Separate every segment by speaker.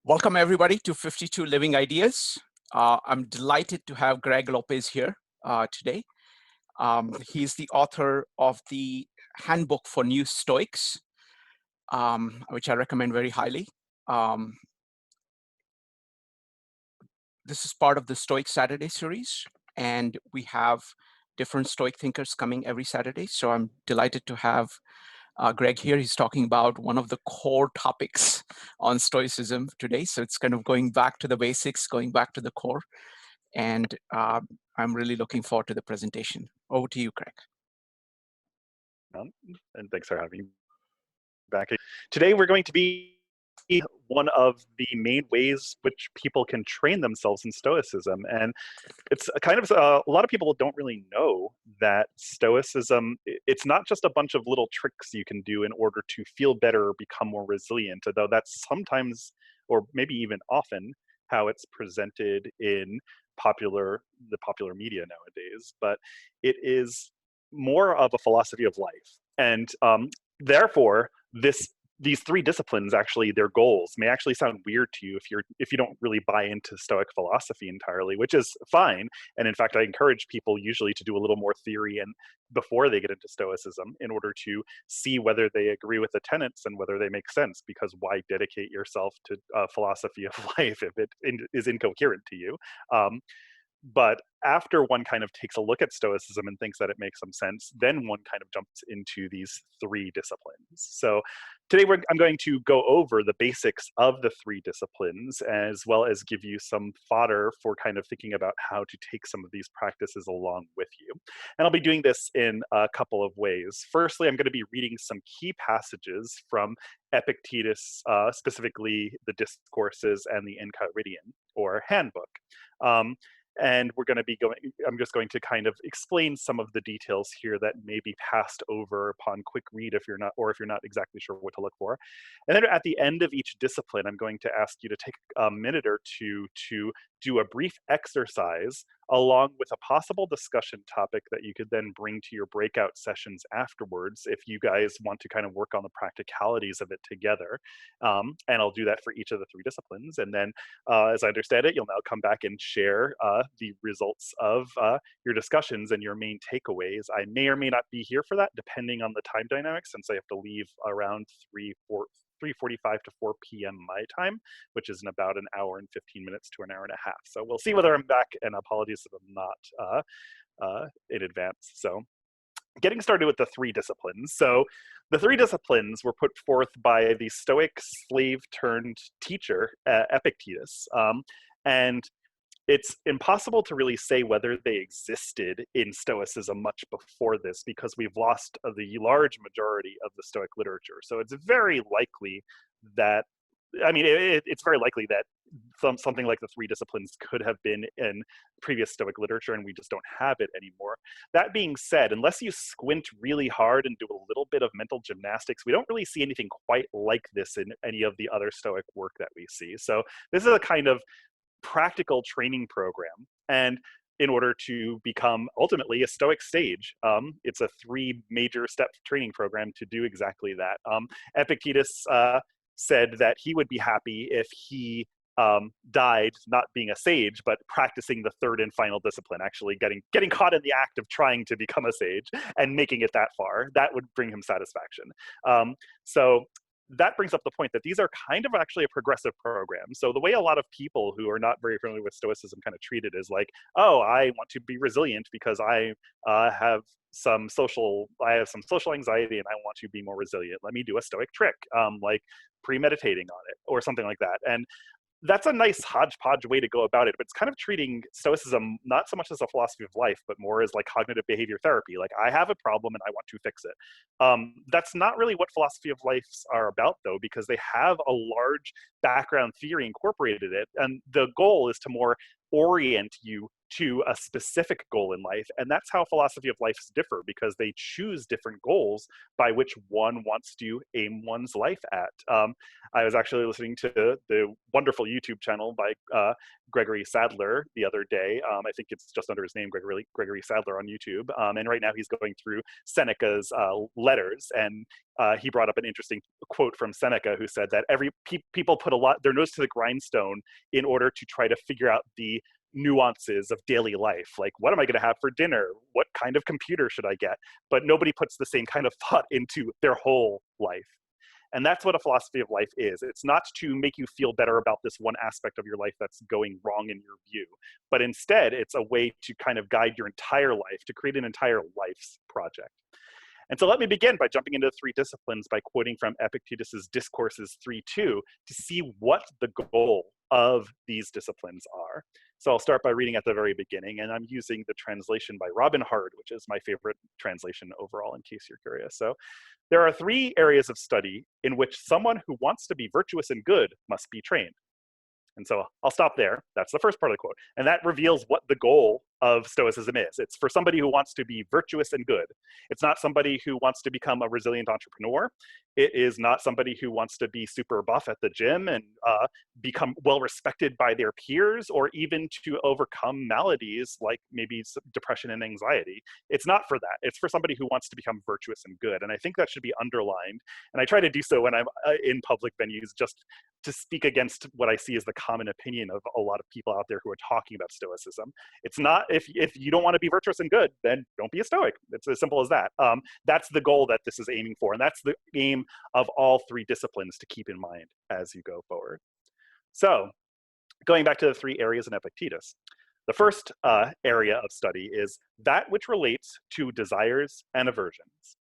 Speaker 1: Welcome everybody to 52 Living Ideas. I'm delighted to have Greg Lopez here today. He's the author of the Handbook for New Stoics, which I recommend very highly. This is part of the Stoic Saturday series, and we have different Stoic thinkers coming every Saturday. So I'm delighted to have Greg here. He's talking about one of the core topics on Stoicism today. So it's kind of going back to the basics, going back to the core. And I'm really looking forward to the presentation. Over to you, Greg.
Speaker 2: And thanks for having me back. Today we're going to be one of the main ways which people can train themselves in Stoicism. And it's a kind of, a lot of people don't really know that Stoicism, it's not just a bunch of little tricks you can do in order to feel better or become more resilient, though that's sometimes, or maybe even often, how it's presented in the popular media nowadays. But it is more of a philosophy of life. And therefore, these three disciplines, actually, their goals may actually sound weird to you if you don't really buy into Stoic philosophy entirely, which is fine. And in fact, I encourage people usually to do a little more theory and before they get into Stoicism in order to see whether they agree with the tenets and whether they make sense. Because why dedicate yourself to a philosophy of life if it is incoherent to you? But after one kind of takes a look at Stoicism and thinks that it makes some sense, then one kind of jumps into these three disciplines. So today I'm going to go over the basics of the three disciplines, as well as give you some fodder for kind of thinking about how to take some of these practices along with you. And I'll be doing this in a couple of ways. Firstly, I'm going to be reading some key passages from Epictetus, specifically the Discourses and the Enchiridion, or Handbook. And I'm just going to kind of explain some of the details here that may be passed over upon quick read if you're not exactly sure what to look for. And then at the end of each discipline, I'm going to ask you to take a minute or two to do a brief exercise along with a possible discussion topic that you could then bring to your breakout sessions afterwards if you guys want to kind of work on the practicalities of it together. And I'll do that for each of the three disciplines. And then, as I understand it, you'll now come back and share the results of your discussions and your main takeaways. I may or may not be here for that, depending on the time dynamics, since I have to leave around 3:45 to 4 p.m. my time, which is in about an hour and 15 minutes to an hour and a half. So we'll see whether I'm back, and apologies if I'm not in advance. So getting started with the three disciplines. So the three disciplines were put forth by the Stoic slave turned teacher, Epictetus. And it's impossible to really say whether they existed in Stoicism much before this, because we've lost the large majority of the Stoic literature. So it's very likely that, it's very likely that something like the three disciplines could have been in previous Stoic literature, and we just don't have it anymore. That being said, unless you squint really hard and do a little bit of mental gymnastics, we don't really see anything quite like this in any of the other Stoic work that we see. So this is a kind of practical training program, and in order to become ultimately a Stoic sage, it's a 3 major step training program to do exactly that. Epictetus said that he would be happy if he died not being a sage, but practicing the third and final discipline, actually getting caught in the act of trying to become a sage and making it that far. That would bring him satisfaction. So that brings up the point that these are kind of actually a progressive program. So the way a lot of people who are not very familiar with Stoicism kind of treat it is like, oh, I want to be resilient because I have some social anxiety and I want to be more resilient. Let me do a Stoic trick, like premeditating on it or something like that. And that's a nice hodgepodge way to go about it, but it's kind of treating Stoicism not so much as a philosophy of life, but more as like cognitive behavior therapy. Like, I have a problem and I want to fix it. That's not really what philosophy of lives are about, though, because they have a large background theory incorporated in it, and the goal is to more orient you to a specific goal in life. And that's how philosophy of lives differ, because they choose different goals by which one wants to aim one's life at. I was actually listening to the wonderful YouTube channel by Gregory Sadler the other day. I think it's just under his name, Gregory Sadler on YouTube. And right now he's going through Seneca's letters. And he brought up an interesting quote from Seneca, who said that people put their nose to the grindstone in order to try to figure out the nuances of daily life. Like, what am I going to have for dinner? What kind of computer should I get? But nobody puts the same kind of thought into their whole life. And that's what a philosophy of life is. It's not to make you feel better about this one aspect of your life that's going wrong in your view, but instead it's a way to kind of guide your entire life, to create an entire life's project. And so let me begin by jumping into the three disciplines by quoting from Epictetus's Discourses 3:2 to see what the goal of these disciplines are. So I'll start by reading at the very beginning, and I'm using the translation by Robin Hard, which is my favorite translation overall, in case you're curious. So there are three areas of study in which someone who wants to be virtuous and good must be trained. And so I'll stop there. That's the first part of the quote. And that reveals what the goal of Stoicism is. It's for somebody who wants to be virtuous and good. It's not somebody who wants to become a resilient entrepreneur. It is not somebody who wants to be super buff at the gym and become well respected by their peers, or even to overcome maladies like maybe depression and anxiety. It's not for that. It's for somebody who wants to become virtuous and good. And I think that should be underlined. And I try to do so when I'm in public venues, just to speak against what I see as the common opinion of a lot of people out there who are talking about Stoicism. It's not, if you don't want to be virtuous and good, then don't be a Stoic. It's as simple as that. That's the goal that this is aiming for. And that's the aim of all three disciplines to keep in mind as you go forward. So going back to the three areas in Epictetus, the first area of study is that which relates to desires and aversions,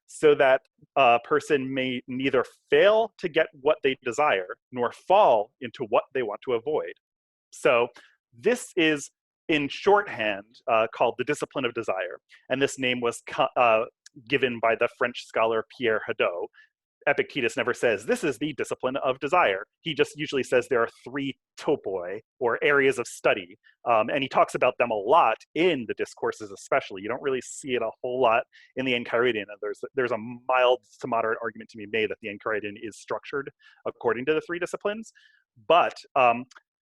Speaker 2: so that a person may neither fail to get what they desire nor fall into what they want to avoid. So this is in shorthand called the discipline of desire. And this name was given by the French scholar Pierre Hadot. Epictetus never says, this is the discipline of desire. He just usually says there are three topoi, or areas of study. And he talks about them a lot in the discourses especially. You don't really see it a whole lot in the Enchiridion. There's a mild to moderate argument to be made that the Enchiridion is structured according to the three disciplines. But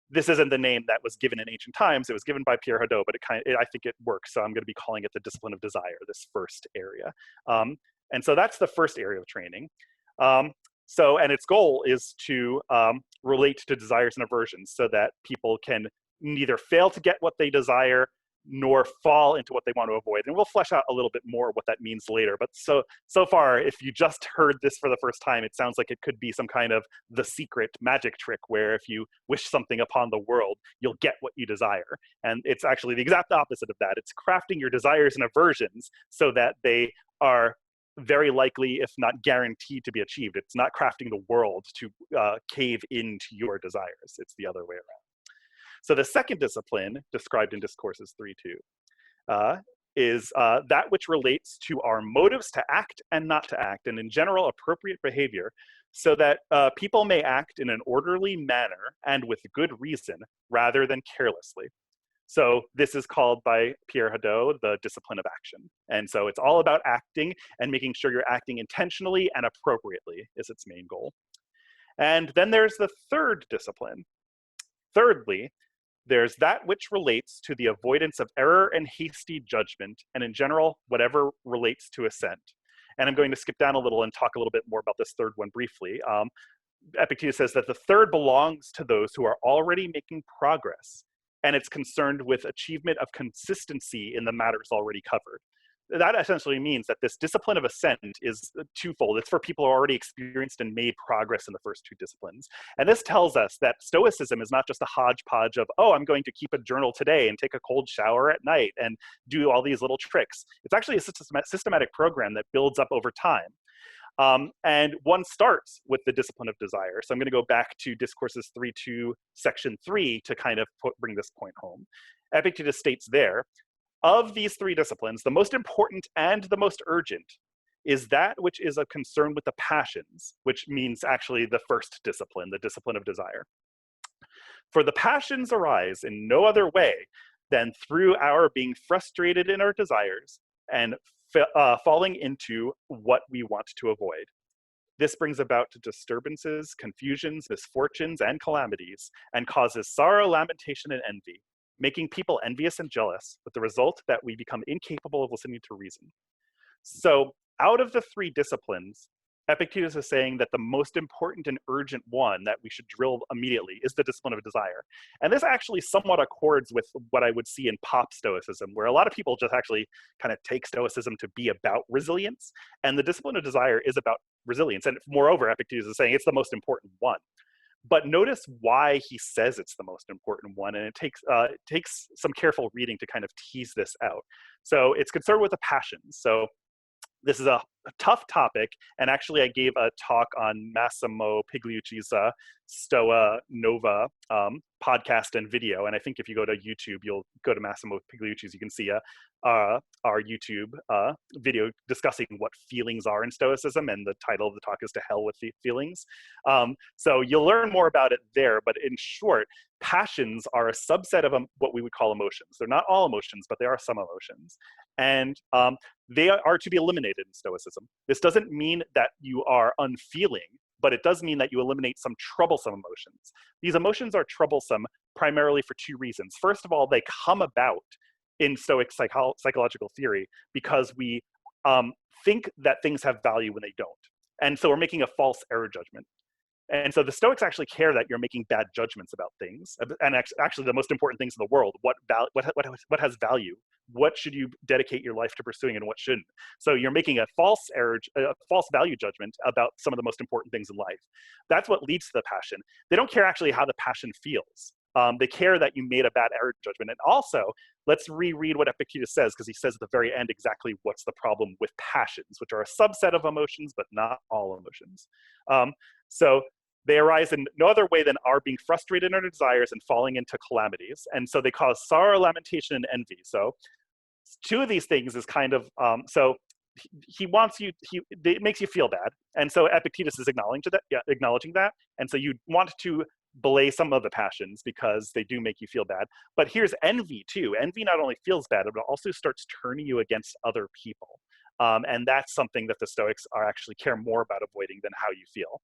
Speaker 2: this isn't the name that was given in ancient times. It was given by Pierre Hadot, but I think it works. So I'm going to be calling it the discipline of desire, this first area. And so that's the first area of training. And its goal is to relate to desires and aversions, so that people can neither fail to get what they desire nor fall into what they want to avoid. And we'll flesh out a little bit more what that means later. But so far, if you just heard this for the first time, it sounds like it could be some kind of The Secret magic trick, where if you wish something upon the world, you'll get what you desire. And it's actually the exact opposite of that. It's crafting your desires and aversions so that they are very likely, if not guaranteed, to be achieved. It's not crafting the world to cave into your desires. It's the other way around. So the second discipline, described in Discourses 3:2, is that which relates to our motives to act and not to act, and in general, appropriate behavior, so that people may act in an orderly manner and with good reason, rather than carelessly. So this is called by Pierre Hadot the discipline of action. And so it's all about acting and making sure you're acting intentionally and appropriately is its main goal. And then there's the third discipline. Thirdly, there's that which relates to the avoidance of error and hasty judgment, and in general, whatever relates to assent. And I'm going to skip down a little and talk a little bit more about this third one briefly. Epictetus says that the third belongs to those who are already making progress, and it's concerned with achievement of consistency in the matters already covered. That essentially means that this discipline of assent is twofold. It's for people who are already experienced and made progress in the first two disciplines. And this tells us that Stoicism is not just a hodgepodge of, oh, I'm going to keep a journal today and take a cold shower at night and do all these little tricks. It's actually a systematic program that builds up over time. And one starts with the discipline of desire. So I'm going to go back to Discourses 3:2, section 3 to kind of bring this point home. Epictetus states there, of these three disciplines, the most important and the most urgent is that which is a concern with the passions, which means actually the first discipline, the discipline of desire. For the passions arise in no other way than through our being frustrated in our desires and falling into what we want to avoid. This brings about disturbances, confusions, misfortunes, and calamities, and causes sorrow, lamentation, and envy, making people envious and jealous, with the result that we become incapable of listening to reason. So, out of the three disciplines, Epictetus is saying that the most important and urgent one that we should drill immediately is the discipline of desire. And this actually somewhat accords with what I would see in pop Stoicism, where a lot of people just actually kind of take Stoicism to be about resilience. And the discipline of desire is about resilience. And moreover, Epictetus is saying it's the most important one. But notice why he says it's the most important one, and it takes some careful reading to kind of tease this out. So it's concerned with the passions. So this is a tough topic, and actually I gave a talk on Massimo Pigliucci's Stoa Nova podcast and video, and I think if you go to YouTube, you'll go to Massimo Pigliucci's, you can see our YouTube video discussing what feelings are in Stoicism, and the title of the talk is To Hell with the Feelings. So you'll learn more about it there, but in short, passions are a subset of what we would call emotions. They're not all emotions, but they are some emotions. And they are to be eliminated in Stoicism. This doesn't mean that you are unfeeling, but it does mean that you eliminate some troublesome emotions. These emotions are troublesome primarily for two reasons. First of all, they come about in Stoic psychological theory because we think that things have value when they don't. And so we're making a false error judgment. And so the Stoics actually care that you're making bad judgments about things, and actually the most important things in the world. What has value? What should you dedicate your life to pursuing, and what shouldn't? So you're making a false value judgment about some of the most important things in life. That's what leads to the passion. They don't care actually how the passion feels. They care that you made a bad error judgment. And also, let's reread what Epictetus says, because he says at the very end exactly what's the problem with passions, which are a subset of emotions, but not all emotions. So they arise in no other way than our being frustrated in our desires and falling into calamities. And so they cause sorrow, lamentation, and envy. So two of these things is kind of, so he wants you, it makes you feel bad. And so Epictetus is acknowledging that. And so you want to belay some of the passions because they do make you feel bad. But here's envy too. Envy not only feels bad, but it also starts turning you against other people. And that's something that the Stoics actually care more about avoiding than how you feel.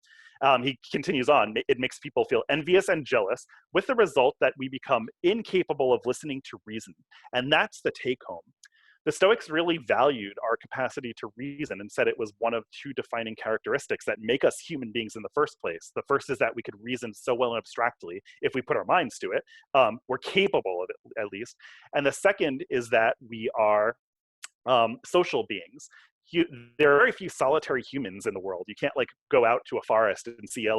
Speaker 2: He continues on, it makes people feel envious and jealous, with the result that we become incapable of listening to reason. And that's the take home. The Stoics really valued our capacity to reason and said it was one of two defining characteristics that make us human beings in the first place. The first is that we could reason so well and abstractly if we put our minds to it. We're capable of it, at least. And the second is that we are social beings. There are very few solitary humans in the world. You can't like go out to a forest and see a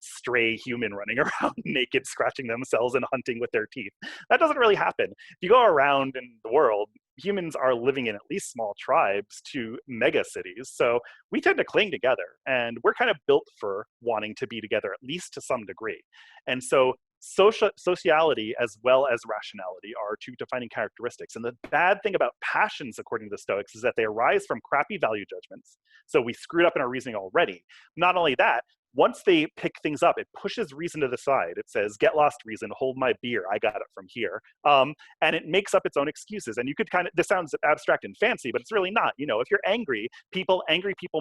Speaker 2: stray human running around naked, scratching themselves and hunting with their teeth. That doesn't really happen. If you go around in the world, humans are living in at least small tribes to mega cities. So we tend to cling together, and we're kind of built for wanting to be together, at least to some degree. And so sociality as well as rationality are two defining characteristics. And the bad thing about passions, according to the Stoics, is that they arise from crappy value judgments. So we screwed up in our reasoning already. Not only that, once they pick things up, it pushes reason to the side. It says, get lost, reason, hold my beer, I got it from here. And it makes up its own excuses. And you could this sounds abstract and fancy, but it's really not. If you're angry people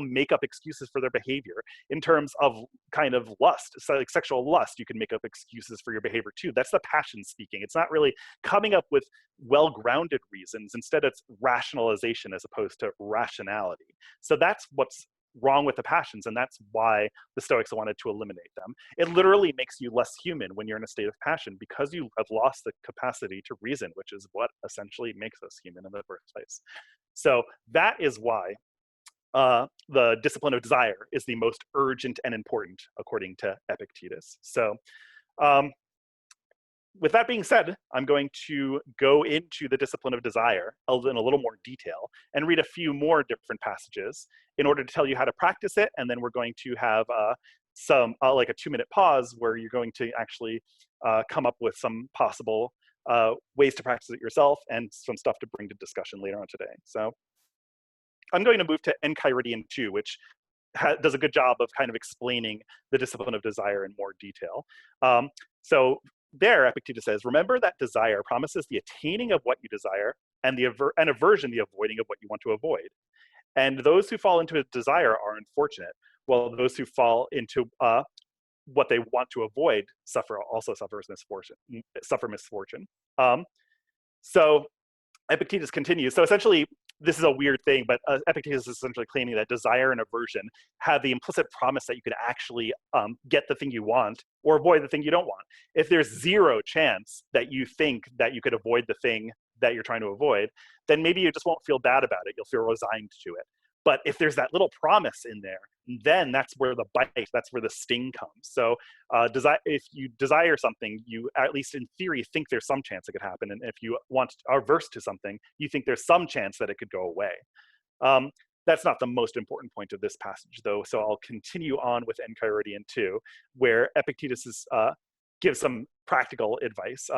Speaker 2: make up excuses for their behavior. In terms of kind of lust, so like sexual lust, you can make up excuses for your behavior too. That's the passion speaking. It's not really coming up with well-grounded reasons. Instead, it's rationalization as opposed to rationality. So that's what's wrong with the passions, and that's why the Stoics wanted to eliminate them. It literally makes you less human when you're in a state of passion, because you have lost the capacity to reason, which is what essentially makes us human in the first place. So that is why the discipline of desire is the most urgent and important, according to Epictetus. So with that being said, I'm going to go into the discipline of desire in a little more detail and read a few more different passages in order to tell you how to practice it. And then we're going to have like a 2-minute pause where you're going to actually come up with some possible ways to practice it yourself and some stuff to bring to discussion later on today. So I'm going to move to Enchiridion 2, which does a good job of kind of explaining the discipline of desire in more detail. So there, Epictetus says, remember that desire promises the attaining of what you desire, and aversion the avoiding of what you want to avoid. And those who fall into a desire are unfortunate, while those who fall into what they want to avoid suffer misfortune. So Epictetus continues. So essentially, this is a weird thing, but Epictetus is essentially claiming that desire and aversion have the implicit promise that you can actually get the thing you want or avoid the thing you don't want. If there's zero chance that you think that you could avoid the thing that you're trying to avoid, then maybe you just won't feel bad about it. You'll feel resigned to it. But if there's that little promise in there, then that's where the bite, that's where the sting comes. So if you desire something, you, at least in theory, think there's some chance it could happen. And if you are averse to something, you think there's some chance that it could go away. That's not the most important point of this passage, though. So I'll continue on with Enchiridion 2, where Epictetus gives some practical advice.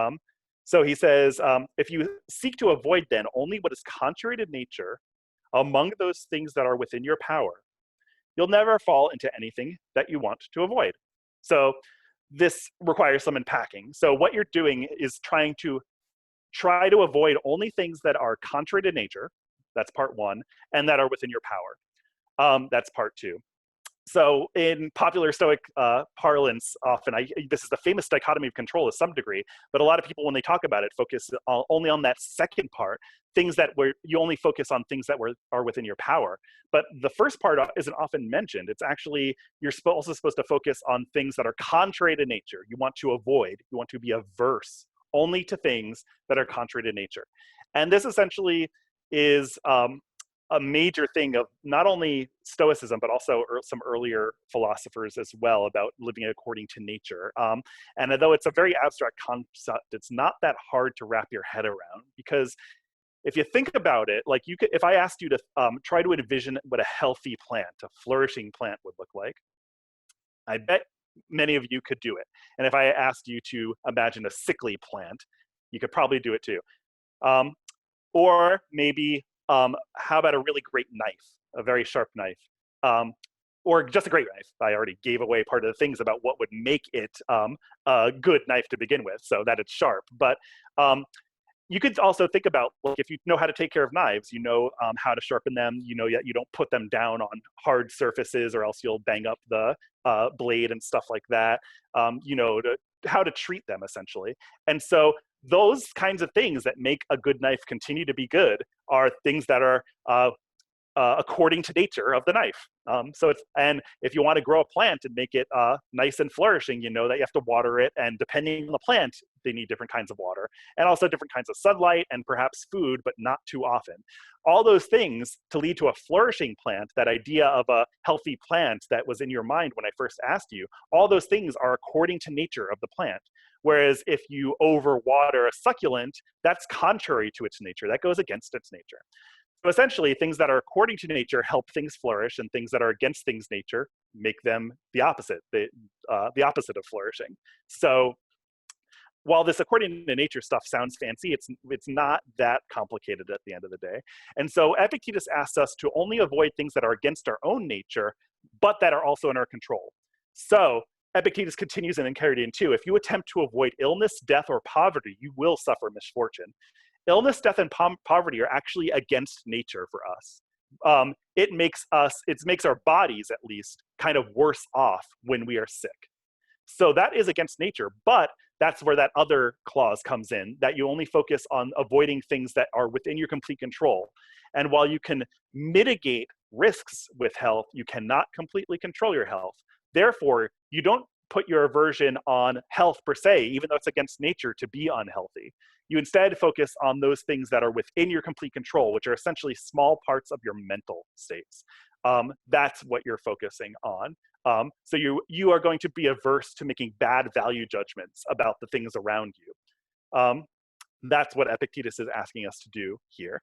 Speaker 2: So he says, if you seek to avoid then only what is contrary to nature, among those things that are within your power, you'll never fall into anything that you want to avoid. So this requires some unpacking. So what you're doing is try to avoid only things that are contrary to nature, that's part one, and that are within your power, that's part two. So in popular Stoic parlance, often, this is the famous dichotomy of control to some degree, but a lot of people, when they talk about it, focus only on that second part, things that you only focus on things that are within your power. But the first part isn't often mentioned. It's actually, you're also supposed to focus on things that are contrary to nature. You want to avoid, you want to be averse only to things that are contrary to nature. And this essentially is a major thing of not only Stoicism, but also some earlier philosophers as well, about living according to nature. And although it's a very abstract concept, it's not that hard to wrap your head around, because if you think about it, like if I asked you to try to envision what a healthy plant, a flourishing plant would look like, I bet many of you could do it. And if I asked you to imagine a sickly plant, you could probably do it too. Or maybe, how about a really great knife, a very sharp knife, or just a great knife? I already gave away part of the things about what would make it a good knife to begin with, so that it's sharp. But you could also think about, like, if you know how to take care of knives, you know how to sharpen them, you know that you don't put them down on hard surfaces or else you'll bang up the blade and stuff like that, you know how to treat them, essentially. And so those kinds of things that make a good knife continue to be good are things that are according to nature of the knife. And if you want to grow a plant and make it nice and flourishing, you know that you have to water it, and depending on the plant, they need different kinds of water, and also different kinds of sunlight and perhaps food, but not too often. All those things to lead to a flourishing plant, that idea of a healthy plant that was in your mind when I first asked you, all those things are according to nature of the plant. Whereas if you overwater a succulent, that's contrary to its nature. That goes against its nature. So essentially, things that are according to nature help things flourish, and things that are against things' nature make them the opposite, the opposite of flourishing. So while this according to nature stuff sounds fancy, it's not that complicated at the end of the day. And so Epictetus asks us to only avoid things that are against our own nature, but that are also in our control. So Epictetus continues in Enchiridion 2, if you attempt to avoid illness, death, or poverty, you will suffer misfortune. Illness, death, and poverty are actually against nature for us. It makes our bodies, at least, kind of worse off when we are sick. So that is against nature, but that's where that other clause comes in, that you only focus on avoiding things that are within your complete control. And while you can mitigate risks with health, you cannot completely control your health. Therefore, you don't put your aversion on health per se, even though it's against nature to be unhealthy. You instead focus on those things that are within your complete control, which are essentially small parts of your mental states. That's what you're focusing on. So you are going to be averse to making bad value judgments about the things around you. That's what Epictetus is asking us to do here.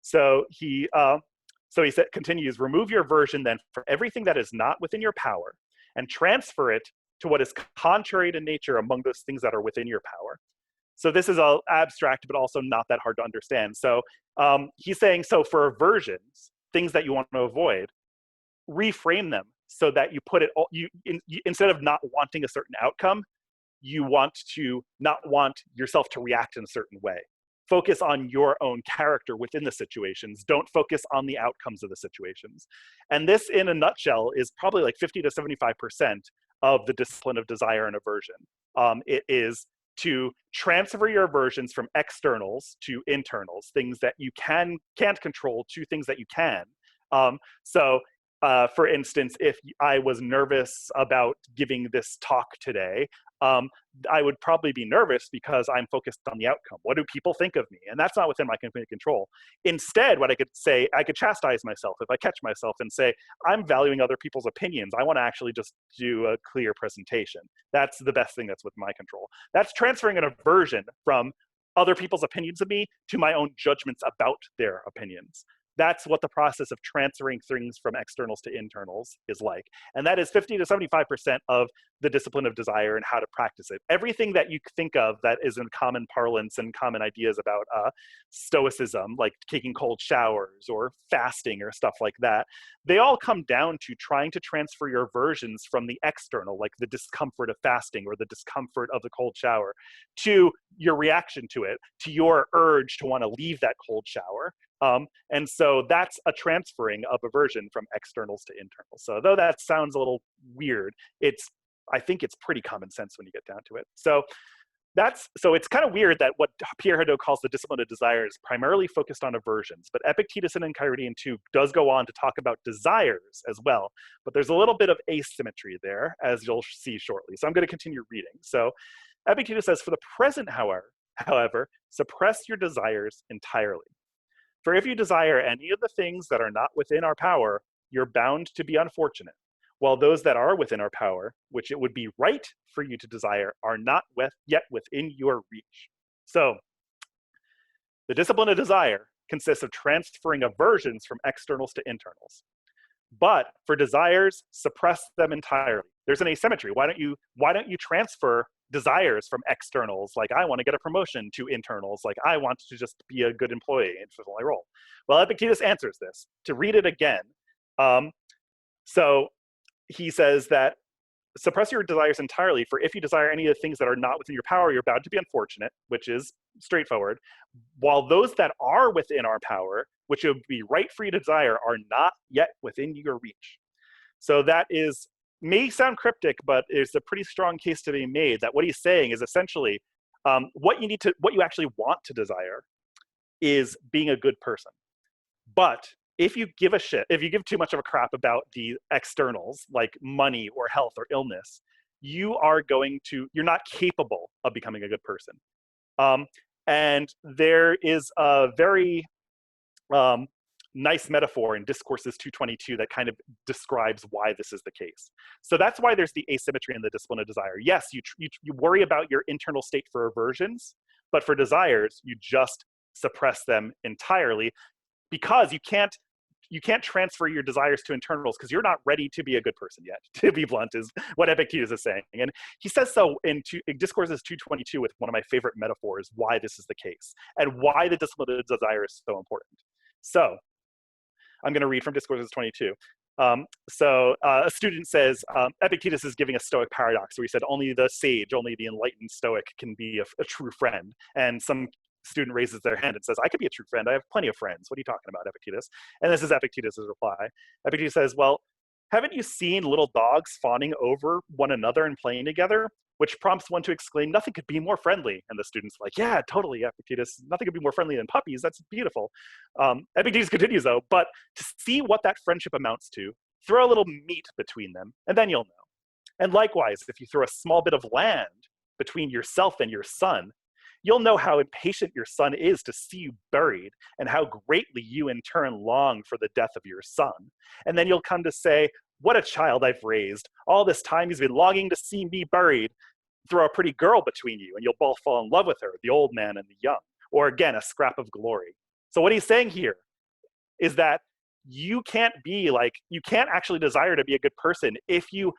Speaker 2: So he continues, remove your aversion then for everything that is not within your power, and transfer it to what is contrary to nature among those things that are within your power. So this is all abstract, but also not that hard to understand. So he's saying, so for aversions, things that you want to avoid, reframe them so that you put it, instead of not wanting a certain outcome, you want to not want yourself to react in a certain way. Focus on your own character within the situations. Don't focus on the outcomes of the situations. And this, in a nutshell, is probably like 50 to 75% of the discipline of desire and aversion. It is to transfer your aversions from externals to internals, things that you can't control, to things that you can. For instance, if I was nervous about giving this talk today, I would probably be nervous because I'm focused on the outcome. What do people think of me? And that's not within my control. Instead, what I could say, I could chastise myself if I catch myself and say, I'm valuing other people's opinions. I want to actually just do a clear presentation. That's the best thing that's within my control. That's transferring an aversion from other people's opinions of me to my own judgments about their opinions. That's what the process of transferring things from externals to internals is like. And that is 50 to 75% of the discipline of desire and how to practice it. Everything that you think of that is in common parlance and common ideas about Stoicism, like taking cold showers or fasting or stuff like that, they all come down to trying to transfer your aversions from the external, like the discomfort of fasting or the discomfort of the cold shower, to your reaction to it, to your urge to want to leave that cold shower. And so that's a transferring of aversion from externals to internals. So though that sounds a little weird, I think it's pretty common sense when you get down to it. So it's kind of weird that what Pierre Hadot calls the discipline of desire is primarily focused on aversions, but Epictetus and Enchiridion too does go on to talk about desires as well. But there's a little bit of asymmetry there, as you'll see shortly. So I'm going to continue reading. So Epictetus says, for the present, however, suppress your desires entirely. For if you desire any of the things that are not within our power, you're bound to be unfortunate, while those that are within our power, which it would be right for you to desire, are not yet within your reach. So the discipline of desire consists of transferring aversions from externals to internals. But for desires, suppress them entirely. There's an asymmetry. Why don't you transfer desires from externals, like I want to get a promotion, to internals, like I want to just be a good employee and fulfill my role? Well, Epictetus answers this. To read it again, so he says that suppress your desires entirely, for if you desire any of the things that are not within your power, you're bound to be unfortunate, which is straightforward, while those that are within our power, which it would be right for you to desire, are not yet within your reach. So that may sound cryptic, but it's a pretty strong case to be made that what he's saying is essentially what you actually want to desire is being a good person. But if you give too much of a crap about the externals, like money or health or illness, you're not capable of becoming a good person. And there is a very nice metaphor in Discourses 222 that kind of describes why this is the case. So that's why there's the asymmetry in the discipline of desire. Yes, you worry about your internal state for aversions, but for desires, you just suppress them entirely, because you can't transfer your desires to internals because you're not ready to be a good person yet, to be blunt, is what Epictetus is saying. And he says so in Discourses 222 with one of my favorite metaphors, why this is the case and why the discipline of desire is so important. So I'm going to read from Discourses 22. A student says, Epictetus is giving a Stoic paradox where he said only the sage, only the enlightened Stoic can be a true friend. And some student raises their hand and says, I could be a true friend. I have plenty of friends. What are you talking about, Epictetus? And this is Epictetus' reply. Epictetus says, well, haven't you seen little dogs fawning over one another and playing together? Which prompts one to exclaim, nothing could be more friendly. And the student's like, yeah, totally, Epictetus. Nothing could be more friendly than puppies. That's beautiful. Epictetus continues, though, but to see what that friendship amounts to, throw a little meat between them, and then you'll know. And likewise, if you throw a small bit of land between yourself and your son, you'll know how impatient your son is to see you buried, and how greatly you in turn long for the death of your son. And then you'll come to say, what a child I've raised. All this time he's been longing to see me buried. Throw a pretty girl between you, and you'll both fall in love with her, the old man and the young. Or again, a scrap of glory. So what he's saying here is that you can't actually desire to be a good person if you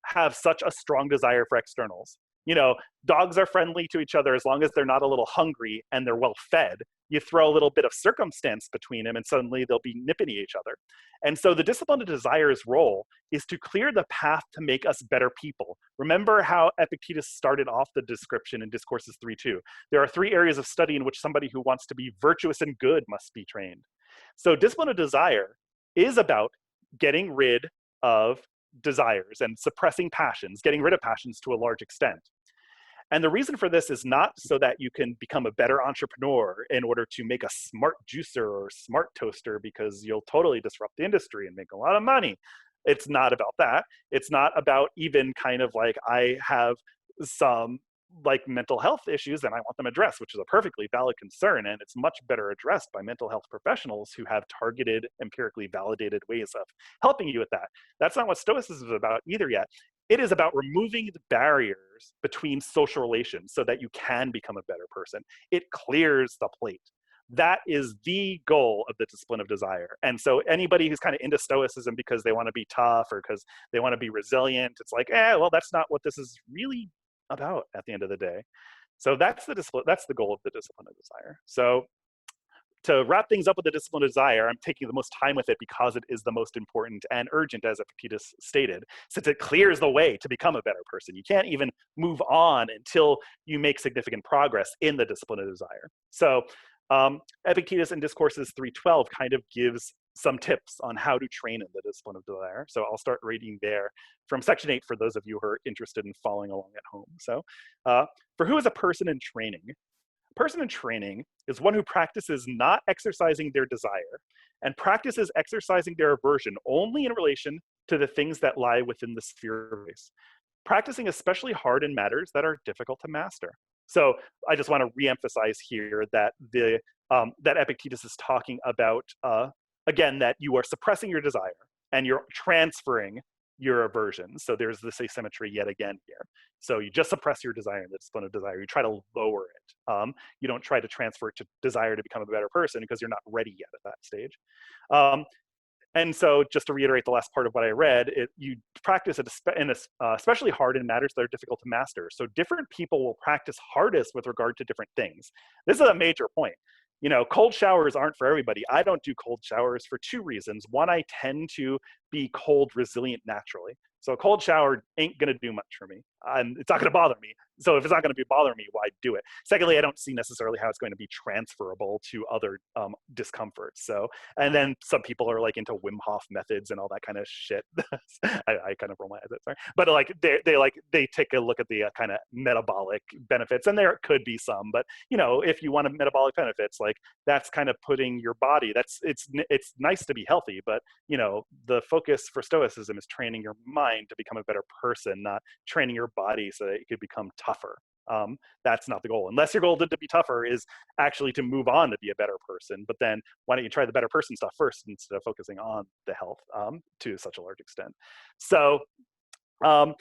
Speaker 2: have such a strong desire for externals. You know, dogs are friendly to each other as long as they're not a little hungry and they're well fed. You throw a little bit of circumstance between them and suddenly they'll be nipping at each other. And so the discipline of desire's role is to clear the path to make us better people. Remember how Epictetus started off the description in Discourses 3:2. There are 3 areas of study in which somebody who wants to be virtuous and good must be trained. So discipline of desire is about getting rid of desires and suppressing passions, getting rid of passions to a large extent. And the reason for this is not so that you can become a better entrepreneur in order to make a smart juicer or smart toaster because you'll totally disrupt the industry and make a lot of money. It's not about that. It's not about even kind of like, I have some like mental health issues and I want them addressed, which is a perfectly valid concern. And it's much better addressed by mental health professionals who have targeted, empirically validated ways of helping you with that. That's not what Stoicism is about either yet. It is about removing the barriers between social relations so that you can become a better person. It clears the plate. That is the goal of the discipline of desire. And so anybody who's kind of into Stoicism because they want to be tough or because they want to be resilient, it's like, well, that's not what this is really about at the end of the day. So that's the discipline, that's the goal of the discipline of desire. So to wrap things up with the discipline of desire, I'm taking the most time with it because it is the most important and urgent, as Epictetus stated, since it clears the way to become a better person. You can't even move on until you make significant progress in the discipline of desire. So Epictetus in Discourses 3:12 kind of gives some tips on how to train in the discipline of desire. So I'll start reading there from section 8 for those of you who are interested in following along at home. So for who is a person in training? Person in training is one who practices not exercising their desire and practices exercising their aversion only in relation to the things that lie within the sphere of grace, practicing especially hard in matters that are difficult to master. So I just want to reemphasize here that that Epictetus is talking about, again, that you are suppressing your desire and you're transferring your aversion. So there's this asymmetry yet again here. So you just suppress your desire in the discipline of desire. You try to lower it. You don't try to transfer it to desire to become a better person because you're not ready yet at that stage. And so just to reiterate the last part of what I read, you practice it especially hard in matters that are difficult to master. So different people will practice hardest with regard to different things. This is a major point. You know, cold showers aren't for everybody. I don't do cold showers for 2 reasons. One, I tend to be cold resilient naturally. So a cold shower ain't gonna do much for me. It's not gonna bother me. So if it's not gonna be bothering me, why do it? Secondly, I don't see necessarily how it's going to be transferable to other discomforts. So, and then some people are like into Wim Hof methods and all that kind of shit. I kind of roll my eyes at, sorry. But like they take a look at the kind of metabolic benefits, and there could be some, but you know, if you want metabolic benefits, like that's kind of putting your body, it's nice to be healthy, but you know, the focus for Stoicism is training your mind to become a better person, not training your body so that it could become tougher. That's not the goal, unless your goal to be tougher is actually to move on to be a better person. But then why don't you try the better person stuff first instead of focusing on the health to such a large extent. So but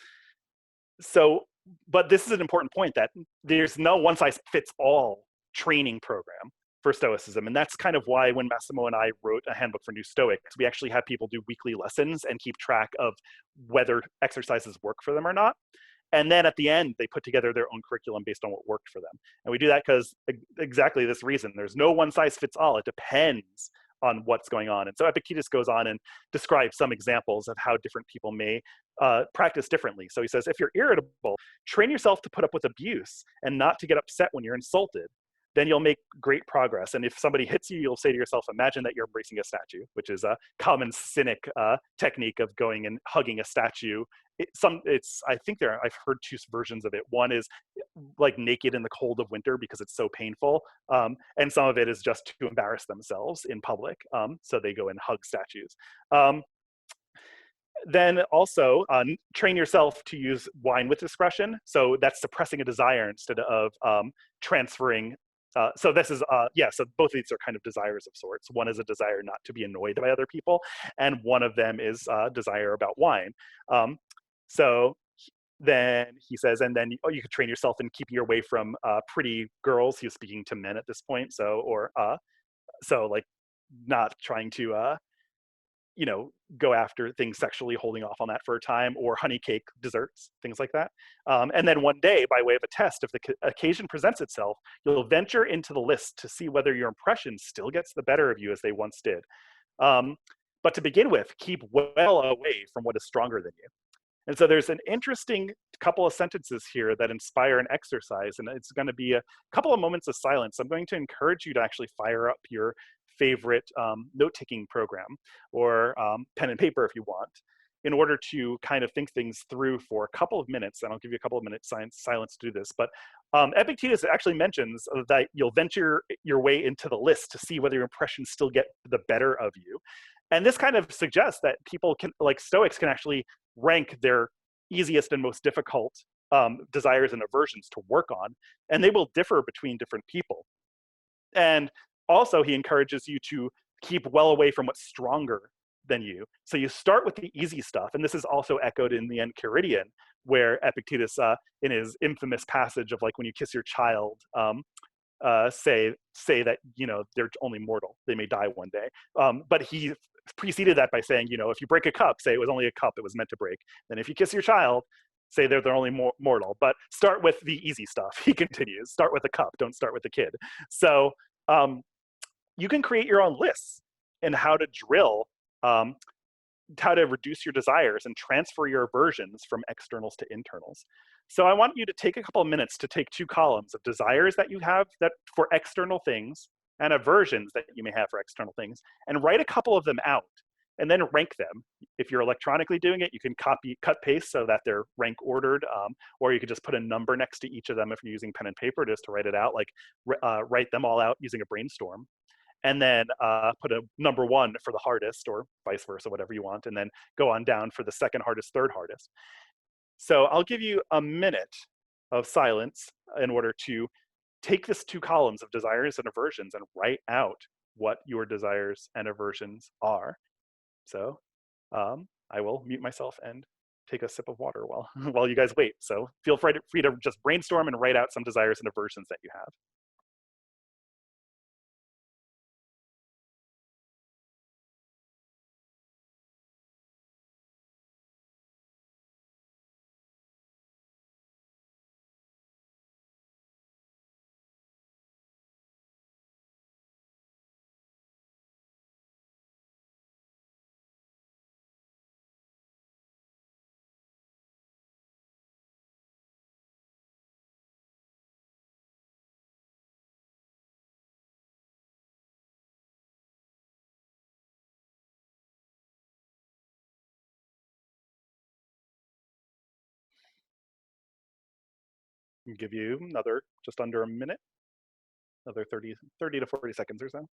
Speaker 2: this is an important point, that there's no one size fits all training program for Stoicism. And that's kind of why when Massimo and I wrote a handbook for new Stoics, we actually have people do weekly lessons and keep track of whether exercises work for them or not. And then at the end, they put together their own curriculum based on what worked for them. And we do that because exactly this reason. There's no one size fits all. It depends on what's going on. And so Epictetus goes on and describes some examples of how different people may practice differently. So he says, if you're irritable, train yourself to put up with abuse and not to get upset when you're insulted. Then you'll make great progress. And if somebody hits you, you'll say to yourself, imagine that you're embracing a statue, which is a common cynic technique of going and hugging a statue. I think I've heard 2 versions of it. One is like naked in the cold of winter because it's so painful. And some of it is just to embarrass themselves in public. So they go and hug statues. Then also train yourself to use wine with discretion. So that's suppressing a desire instead of transferring. So this is, so both of these are kind of desires of sorts. One is a desire not to be annoyed by other people, and one of them is desire about wine. So then he says, and then you could train yourself in keeping your way from pretty girls. He was speaking to men at this point. So like not trying to go after things sexually, holding off on that for a time, or honey cake desserts, things like that. And then one day, by way of a test, if the occasion presents itself, you'll venture into the list to see whether your impression still gets the better of you as they once did. But to begin with, keep well away from what is stronger than you. And so there's an interesting couple of sentences here that inspire an exercise, and it's going to be a couple of moments of silence. I'm going to encourage you to actually fire up your favorite note-taking program, or pen and paper if you want, in order to kind of think things through for a couple of minutes. And I'll give you a couple of minutes silence to do this. But Epictetus actually mentions that you'll venture your way into the list to see whether your impressions still get the better of you. And this kind of suggests that people can, like Stoics, can actually rank their easiest and most difficult desires and aversions to work on, and they will differ between different people. And also, he encourages you to keep well away from what's stronger than you. So you start with the easy stuff, and this is also echoed in the Enchiridion, where Epictetus, in his infamous passage of like when you kiss your child, say that they're only mortal, they may die one day. But he preceded that by saying, if you break a cup, say it was only a cup it was meant to break. Then if you kiss your child, say they're only mortal. But start with the easy stuff. He continues, start with a cup, don't start with a kid. So you can create your own lists and how to drill, how to reduce your desires and transfer your aversions from externals to internals. So I want you to take a couple of minutes to take 2 columns of desires that you have that for external things and aversions that you may have for external things, and write a couple of them out, and then rank them. If you're electronically doing it, you can cut, paste so that they're rank ordered, or you could just put a number next to each of them if you're using pen and paper just to write it out, like write them all out using a brainstorm. And then put a number 1 for the hardest, or vice versa, whatever you want, and then go on down for the second hardest, third hardest. So I'll give you a minute of silence in order to take this 2 columns of desires and aversions and write out what your desires and aversions are. So I will mute myself and take a sip of water while you guys wait. So feel free to just brainstorm and write out some desires and aversions that you have. I'll give you another just under a minute, another 30 to 40 seconds or so.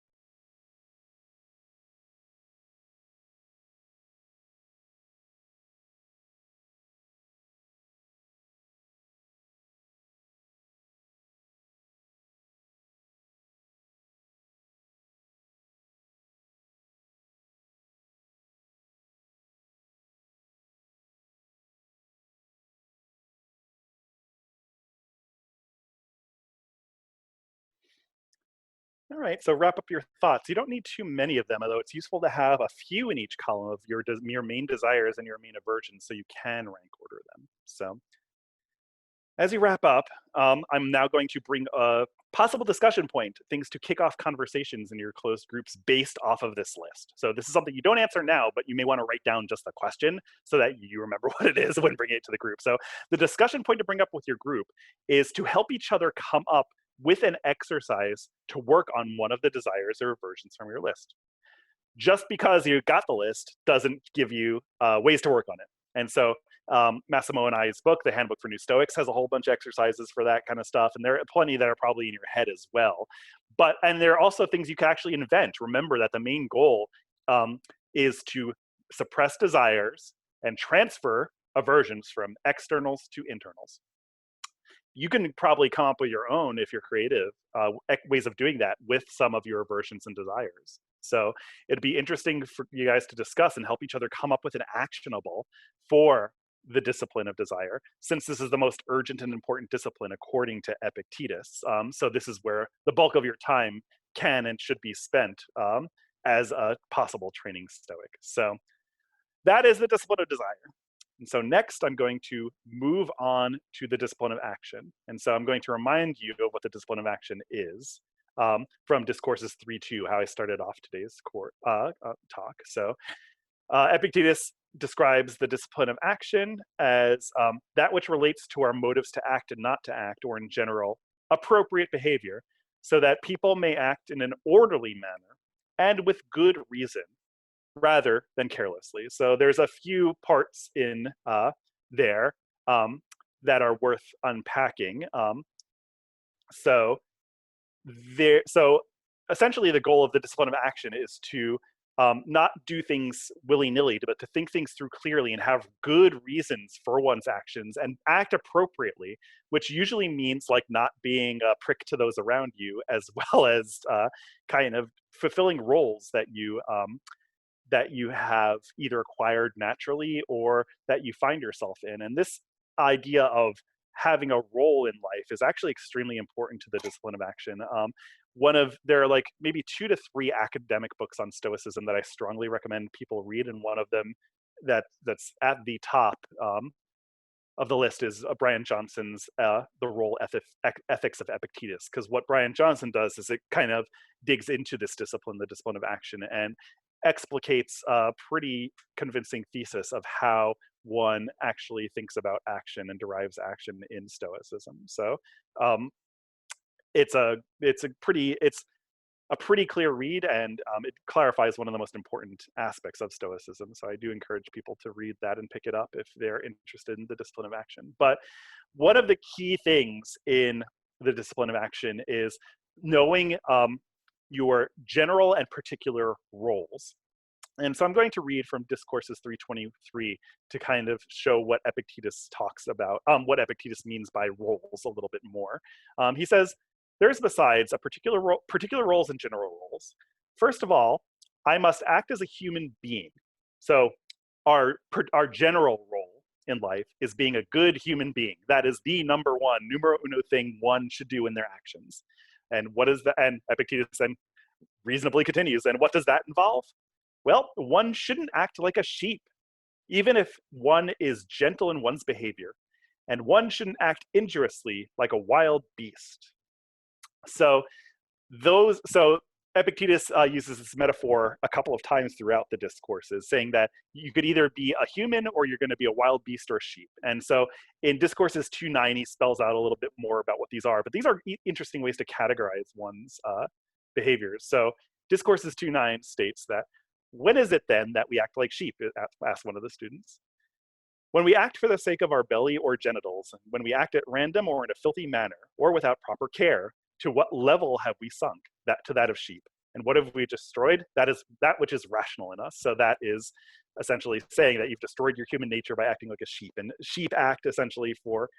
Speaker 2: All right, so wrap up your thoughts. You don't need too many of them, although it's useful to have a few in each column of your main desires and your main aversions so you can rank order them. So as you wrap up, I'm now going to bring a possible discussion point, things to kick off conversations in your closed groups based off of this list. So this is something you don't answer now, but you may want to write down just the question so that you remember what it is when bringing it to the group. So the discussion point to bring up with your group is to help each other come up with an exercise to work on one of the desires or aversions from your list. Just because you got the list doesn't give you ways to work on it. And so Massimo and I's book, The Handbook for New Stoics, has a whole bunch of exercises for that kind of stuff. And there are plenty that are probably in your head as well. And there are also things you can actually invent. Remember that the main goal is to suppress desires and transfer aversions from externals to internals. You can probably come up with your own, if you're creative, ways of doing that with some of your aversions and desires. So it'd be interesting for you guys to discuss and help each other come up with an actionable for the discipline of desire, since this is the most urgent and important discipline according to Epictetus. So this is where the bulk of your time can and should be spent as a possible training Stoic. So that is the discipline of desire. And so next, I'm going to move on to the discipline of action. And so I'm going to remind you of what the discipline of action is from Discourses 3.2, how I started off today's talk. So Epictetus describes the discipline of action as that which relates to our motives to act and not to act, or in general, appropriate behavior, so that people may act in an orderly manner and with good reason, rather than carelessly. So there's a few parts in there that are worth unpacking. So essentially the goal of the discipline of action is to not do things willy-nilly, but to think things through clearly and have good reasons for one's actions and act appropriately, which usually means like not being a prick to those around you, as well as kind of fulfilling roles that you have either acquired naturally or that you find yourself in. And this idea of having a role in life is actually extremely important to the discipline of action. There are like maybe 2 to 3 academic books on Stoicism that I strongly recommend people read, and one of them that's at the top of the list is Brian Johnson's The Role Ethics of Epictetus, because what Brian Johnson does is it kind of digs into this discipline, the discipline of action, and explicates a pretty convincing thesis of how one actually thinks about action and derives action in Stoicism. So it's a pretty clear read, and it clarifies one of the most important aspects of Stoicism. So I do encourage people to read that and pick it up if they're interested in the discipline of action. But one of the key things in the discipline of action is knowing your general and particular roles. And so I'm going to read from Discourses 3.23 to kind of show what Epictetus talks about, what Epictetus means by roles a little bit more. He says, there's besides particular roles and general roles. First of all, I must act as a human being. So our general role in life is being a good human being. That is the numero uno thing one should do in their actions. And what is that? And Epictetus then reasonably continues, and what does that involve? Well, one shouldn't act like a sheep, even if one is gentle in one's behavior, and one shouldn't act injuriously like a wild beast. So Epictetus uses this metaphor a couple of times throughout the discourses, saying that you could either be a human or you're going to be a wild beast or a sheep. And so in Discourses 2.9, he spells out a little bit more about what these are, but these are interesting ways to categorize one's behaviors. So Discourses 2.9 states that, when is it then that we act like sheep? Asked one of the students. When we act for the sake of our belly or genitals, when we act at random or in a filthy manner, or without proper care, to what level have we sunk? To that of sheep. And what have we destroyed? That is that which is rational in us. So that is essentially saying that you've destroyed your human nature by acting like a sheep. And sheep act essentially for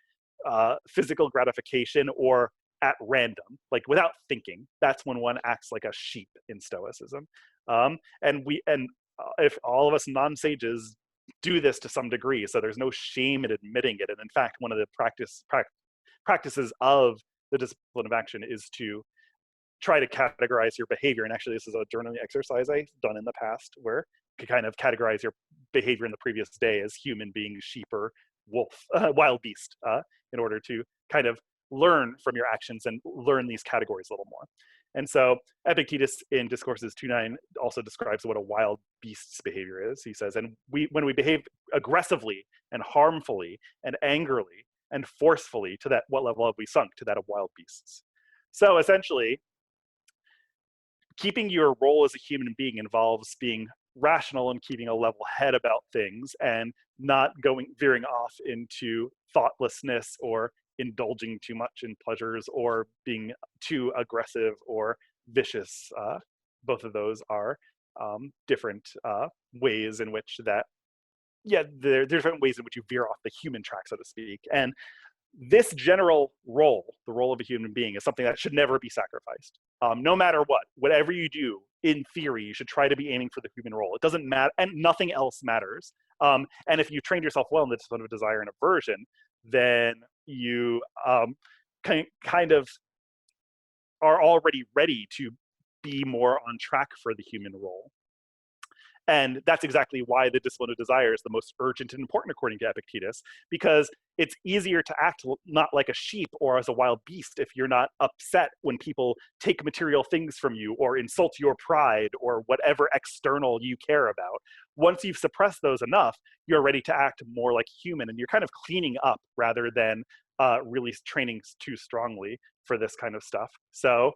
Speaker 2: physical gratification or at random, like without thinking. That's when one acts like a sheep in Stoicism. If all of us non-sages do this to some degree, so there's no shame in admitting it. And in fact, one of the practices of the discipline of action is to try to categorize your behavior. And actually, this is a journaling exercise I've done in the past, where you kind of categorize your behavior in the previous day as human, being sheep, or wolf, wild beast, in order to kind of learn from your actions and learn these categories a little more. And so Epictetus in Discourses 2.9 also describes what a wild beast's behavior is. He says, and when we behave aggressively and harmfully and angrily and forcefully, to that, what level have we sunk? To that of wild beasts. So essentially, keeping your role as a human being involves being rational and keeping a level head about things, and not veering off into thoughtlessness or indulging too much in pleasures or being too aggressive or vicious. Both of those are different ways in which there are different ways in which you veer off the human track, so to speak. And this general role, the role of a human being, is something that should never be sacrificed. No matter what, whatever you do, in theory, you should try to be aiming for the human role. It doesn't matter, and nothing else matters. And if you trained yourself well in the discipline of desire and aversion, then you kind of are already ready to be more on track for the human role. And that's exactly why the discipline of desire is the most urgent and important, according to Epictetus, because it's easier to act not like a sheep or as a wild beast if you're not upset when people take material things from you or insult your pride or whatever external you care about. Once you've suppressed those enough, you're ready to act more like human, and you're kind of cleaning up rather than really training too strongly for this kind of stuff. So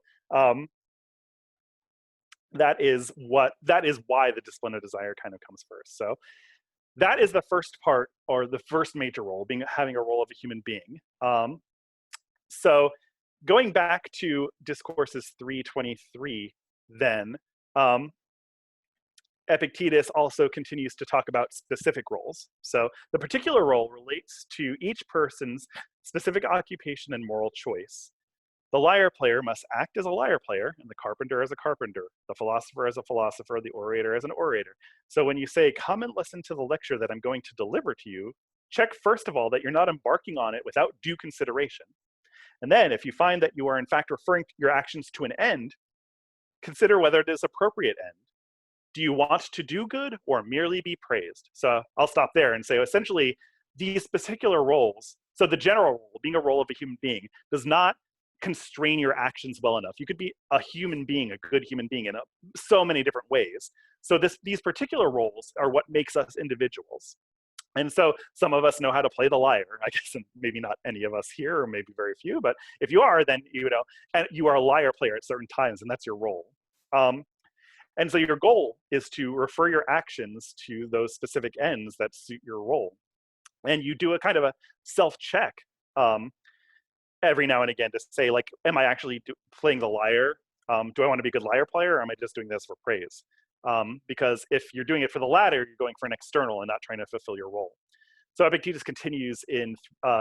Speaker 2: that is why the discipline of desire kind of comes first. So that is the first part, or the first major role, having a role of a human being. So going back to Discourses 323, then Epictetus also continues to talk about specific roles. So the particular role relates to each person's specific occupation and moral choice. The lyre player must act as a lyre player, and the carpenter as a carpenter, the philosopher as a philosopher, the orator as an orator. So when you say, come and listen to the lecture that I'm going to deliver to you, check first of all that you're not embarking on it without due consideration. And then if you find that you are in fact referring your actions to an end, consider whether it is appropriate end. Do you want to do good or merely be praised? So I'll stop there and say, essentially, these particular roles, so the general role, being a role of a human being, does not constrain your actions well enough. You could be a human being, a good human being, in so many different ways. So these particular roles are what makes us individuals. And so some of us know how to play the lyre, I guess, and maybe not any of us here, or maybe very few, but if you are, then and you are a lyre player at certain times, and that's your role. And so your goal is to refer your actions to those specific ends that suit your role. And you do a kind of a self-check every now and again to say, like, am I actually playing the lyre? Do I want to be a good lyre player, or am I just doing this for praise? Because if you're doing it for the latter, you're going for an external and not trying to fulfill your role. So Epictetus continues in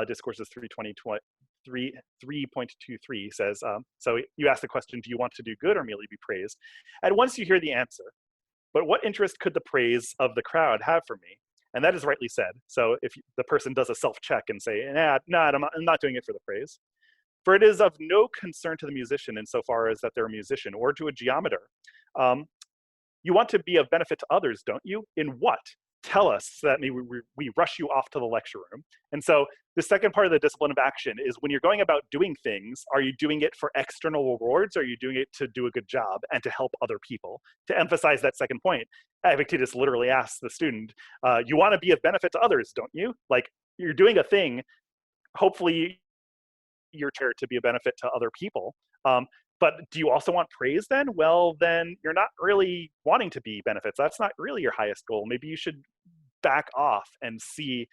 Speaker 2: Discourses 3.23, says, so you ask the question, do you want to do good or merely be praised? And once you hear the answer, but what interest could the praise of the crowd have for me? And that is rightly said. So if the person does a self-check and say, I'm not doing it for the praise. For it is of no concern to the musician insofar as that they're a musician, or to a geometer. You want to be of benefit to others, don't you? In what? Tell us, so that maybe we rush you off to the lecture room. And so the second part of the discipline of action is, when you're going about doing things, are you doing it for external rewards, or are you doing it to do a good job and to help other people? To emphasize that second point, Epictetus literally asks the student, you want to be of benefit to others, don't you? Like, you're doing a thing, hopefully you're taught to be a benefit to other people. But do you also want praise then? Well, then you're not really wanting to be benefits. That's not really your highest goal. Maybe you should back off and see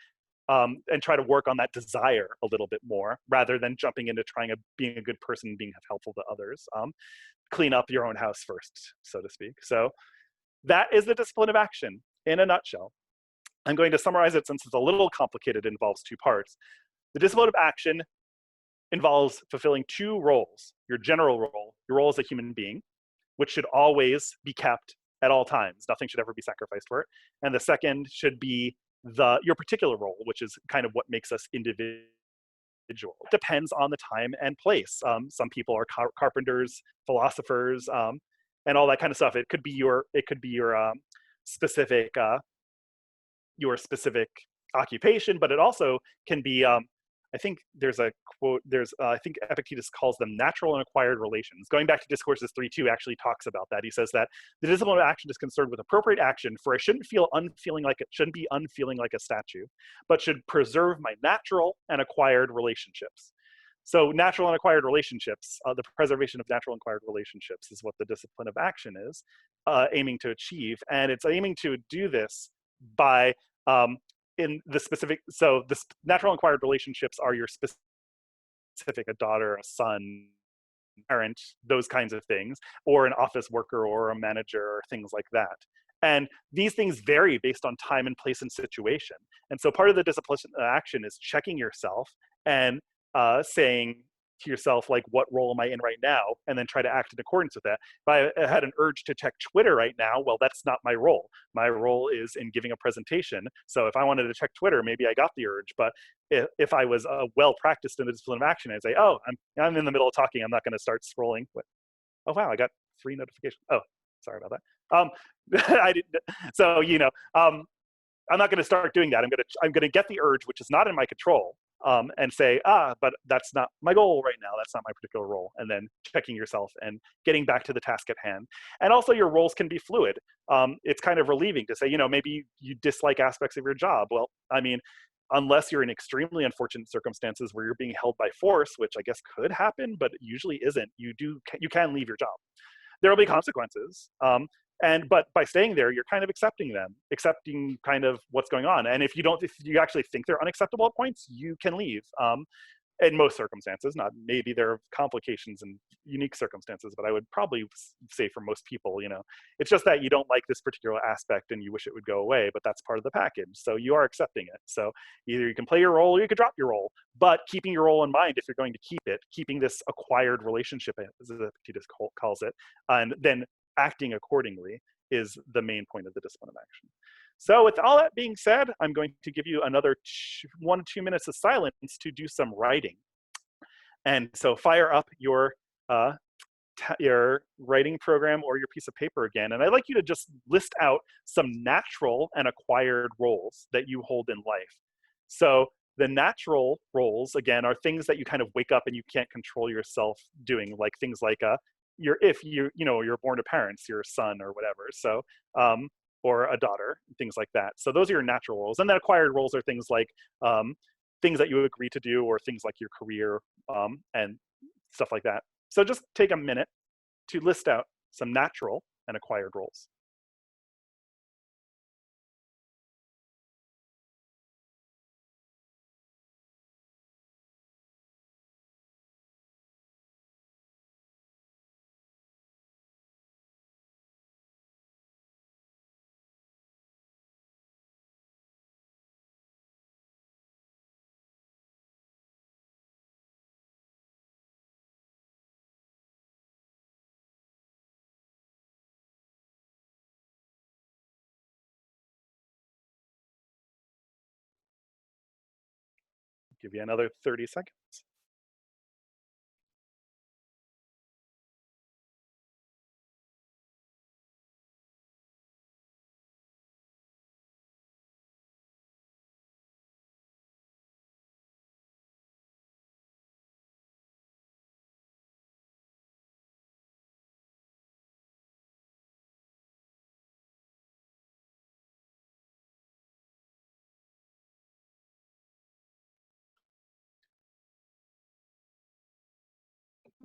Speaker 2: and try to work on that desire a little bit more, rather than jumping into being a good person, being helpful to others. Clean up your own house first, so to speak. So that is the discipline of action in a nutshell. I'm going to summarize it since it's a little complicated. It involves two parts. The discipline of action involves fulfilling two roles: your general role, your role as a human being, which should always be kept at all times. Nothing should ever be sacrificed for it. And the second should be your particular role, which is kind of what makes us individual. It depends on the time and place. Some people are carpenters, philosophers, and all that kind of stuff. It could be your specific occupation, but it also can be I think there's a quote, I think Epictetus calls them natural and acquired relations. Going back to Discourses 3.2 actually talks about that. He says that the discipline of action is concerned with appropriate action, for I shouldn't be unfeeling like a statue, but should preserve my natural and acquired relationships. So natural and acquired relationships, the preservation of natural and acquired relationships is what the discipline of action is aiming to achieve. And it's aiming to do this by in the specific, so the natural acquired relationships are your specific, a daughter, a son, parent, those kinds of things, or an office worker or a manager, or things like that. And these things vary based on time and place and situation. And so part of the discipline action is checking yourself and saying to yourself, like, what role am I in right now? And then try to act in accordance with that. If I had an urge to check Twitter right now, well, that's not my role. My role is in giving a presentation. So if I wanted to check Twitter, maybe I got the urge. But if I was well-practiced in the discipline of action, I'd say, oh, I'm in the middle of talking. I'm not going to start scrolling. But, oh, wow, I got 3 notifications. Oh, sorry about that. I didn't. So I'm not going to start doing that. I'm going to get the urge, which is not in my control, and say, but that's not my goal right now. That's not my particular role. And then checking yourself and getting back to the task at hand. And also, your roles can be fluid. It's kind of relieving to say, maybe you dislike aspects of your job. Well, I mean, unless you're in extremely unfortunate circumstances where you're being held by force, which I guess could happen, but usually isn't. You can leave your job. There will be consequences. But by staying there, you're kind of accepting kind of what's going on. And if you actually think they're unacceptable at points, you can leave. In most circumstances, not maybe there are complications and unique circumstances, but I would probably say for most people, it's just that you don't like this particular aspect and you wish it would go away, but that's part of the package. So you are accepting it. So either you can play your role or you could drop your role, but keeping your role in mind if you're going to keep it, keeping this acquired relationship, as Epictetus calls it, and then acting accordingly is the main point of the discipline of action. So with all that being said, I'm going to give you another 1 to 2 minutes of silence to do some writing. And so fire up your writing program or your piece of paper again. And I'd like you to just list out some natural and acquired roles that you hold in life. So the natural roles, again, are things that you kind of wake up and you can't control yourself doing, like things like you're born to parents, you're a son or whatever. So or a daughter, things like that. So those are your natural roles. And then acquired roles are things like things that you agree to do or things like your career and stuff like that. So just take a minute to list out some natural and acquired roles. Give you another 30 seconds.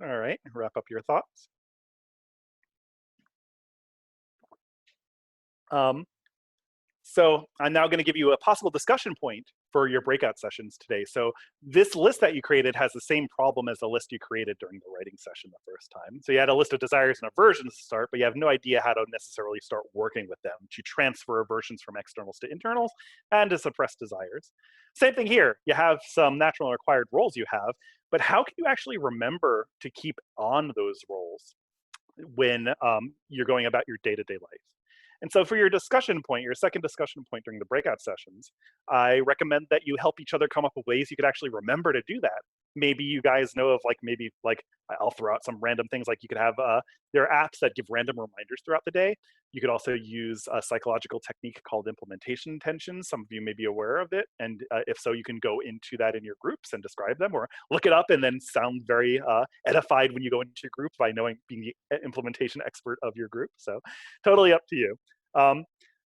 Speaker 2: All right, wrap up your thoughts. So I'm now going to give you a possible discussion point for your breakout sessions today. So this list that you created has the same problem as the list you created during the writing session the first time. So you had a list of desires and aversions to start, but you have no idea how to necessarily start working with them to transfer aversions from externals to internals and to suppress desires. Same thing here. You have some natural and required roles you have, but how can you actually remember to keep on those roles when you're going about your day-to-day life? And so for your discussion point, your second discussion point during the breakout sessions, I recommend that you help each other come up with ways you could actually remember to do that. Maybe you guys know of I'll throw out some random things, like you could have, there are apps that give random reminders throughout the day. You could also use a psychological technique called implementation intentions. Some of you may be aware of it. And if so, you can go into that in your groups and describe them, or look it up and then sound very edified when you go into your group by being the implementation expert of your group. So totally up to you.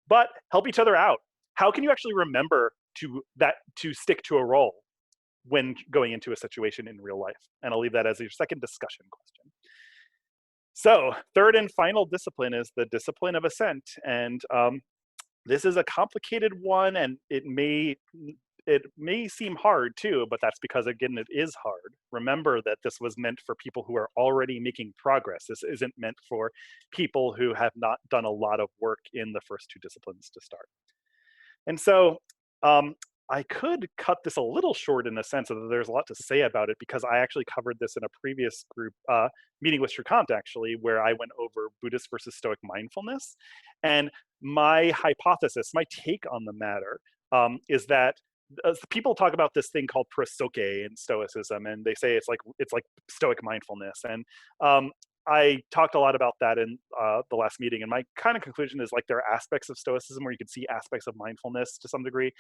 Speaker 2: But help each other out. How can you actually remember to stick to a role when going into a situation in real life? And I'll leave that as your second discussion question. So third and final discipline is the discipline of assent. And this is a complicated one, and it may seem hard too, but that's because, again, it is hard. Remember that this was meant for people who are already making progress. This isn't meant for people who have not done a lot of work in the first two disciplines to start. And so I could cut this a little short in the sense that there's a lot to say about it, because I actually covered this in a previous group meeting with Shrikant, actually, where I went over Buddhist versus Stoic mindfulness. And my hypothesis, my take on the matter, is that people talk about this thing called prosoke in Stoicism, and they say it's like Stoic mindfulness. And I talked a lot about that in the last meeting, and my kind of conclusion is like there are aspects of Stoicism where you can see aspects of mindfulness to some degree,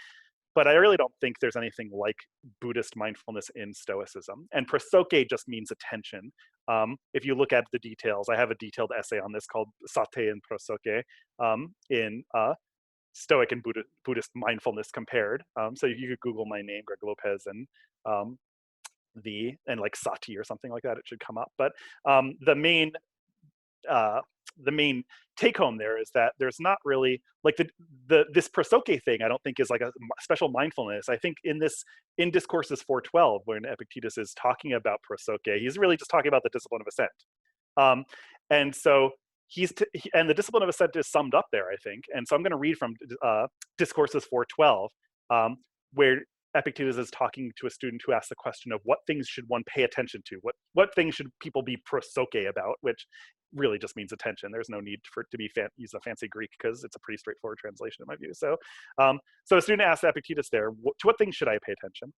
Speaker 2: but I really don't think there's anything like Buddhist mindfulness in Stoicism. And prosoke just means attention. If you look at the details, I have a detailed essay on this called Sate and Prosoke in Stoic and Buddhist mindfulness compared. So you could Google my name, Greg Lopez, and like sati or something like that, it should come up. But the main take home there is that there's not really like this prosoke thing. I don't think is like a special mindfulness. I think in Discourses 412, when Epictetus is talking about prosoke, he's really just talking about the discipline of assent. And so and the discipline of assent is summed up there, I think. And so I'm going to read from Discourses 412, where Epictetus is talking to a student who asks the question of what things should one pay attention to? What things should people be prosoke about? Which really just means attention. There's no need for it to be use a fancy Greek because it's a pretty straightforward translation in my view. So, so a student asks Epictetus there, to what things should I pay attention?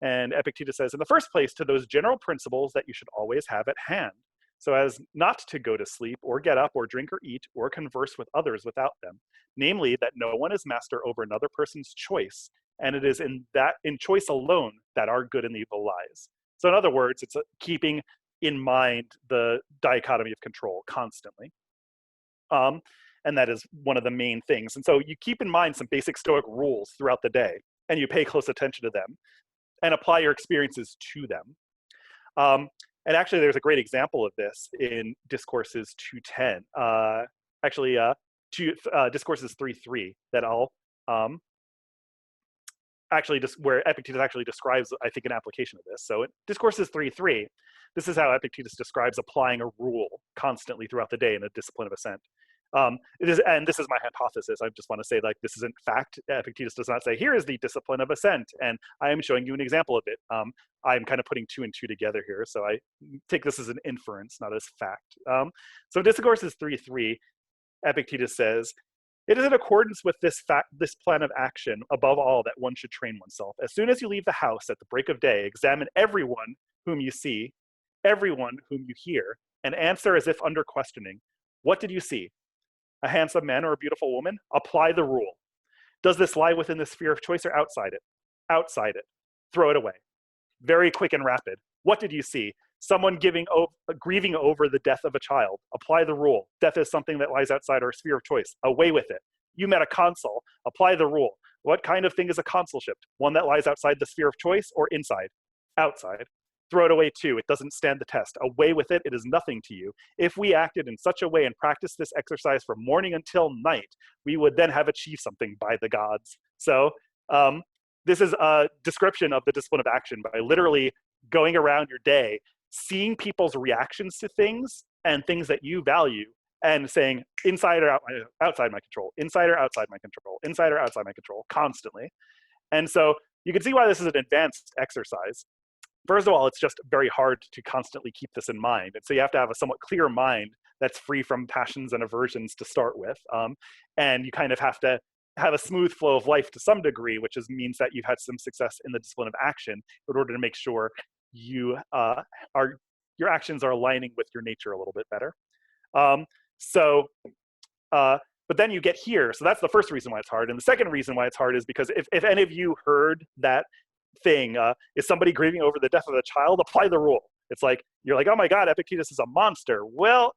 Speaker 2: And Epictetus says, in the first place, to those general principles that you should always have at hand, so as not to go to sleep or get up or drink or eat or converse with others without them, namely that no one is master over another person's choice, and it is in choice alone that our good and evil lies. So in other words, it's keeping in mind the dichotomy of control constantly. And that is one of the main things. And so you keep in mind some basic Stoic rules throughout the day, and you pay close attention to them and apply your experiences to them. And actually, there's a great example of this in Discourses 210. Discourses 3.3 that I'll where Epictetus actually describes, I think, an application of this. So in Discourses 3.3, this is how Epictetus describes applying a rule constantly throughout the day in a discipline of assent. And this is my hypothesis. I just want to say, like, this isn't fact. Epictetus does not say, here is the discipline of assent, and I am showing you an example of it. I'm kind of putting 2 and 2 together here, so I take this as an inference, not as fact. So Discourses 3.3, Epictetus says, it is in accordance with this plan of action, above all, that one should train oneself. As soon as you leave the house at the break of day, examine everyone whom you see, everyone whom you hear, and answer as if under questioning. What did you see? A handsome man or a beautiful woman? Apply the rule. Does this lie within the sphere of choice or outside it? Outside it. Throw it away. Very quick and rapid. What did you see? Someone grieving over the death of a child. Apply the rule. Death is something that lies outside our sphere of choice. Away with it. You met a consul. Apply the rule. What kind of thing is a consulship? One that lies outside the sphere of choice or inside? Outside. Throw it away too. It doesn't stand the test. Away with it. It is nothing to you. If we acted in such a way and practiced this exercise from morning until night, we would then have achieved something by the gods. So this is a description of the discipline of action by literally going around your day, seeing people's reactions to things and things that you value, and saying inside or outside my control, inside or outside my control, inside or outside my control, constantly. And so you can see why this is an advanced exercise. First of all, it's just very hard to constantly keep this in mind. And so you have to have a somewhat clear mind that's free from passions and aversions to start with. And you kind of have to have a smooth flow of life to some degree, which means that you've had some success in the discipline of action in order to make sure your actions are aligning with your nature a little bit better. But then you get here. So that's the first reason why it's hard. And the second reason why it's hard is because if any of you heard that thing, is somebody grieving over the death of a child, apply the rule. It's like, you're like, oh my God, Epictetus is a monster. Well,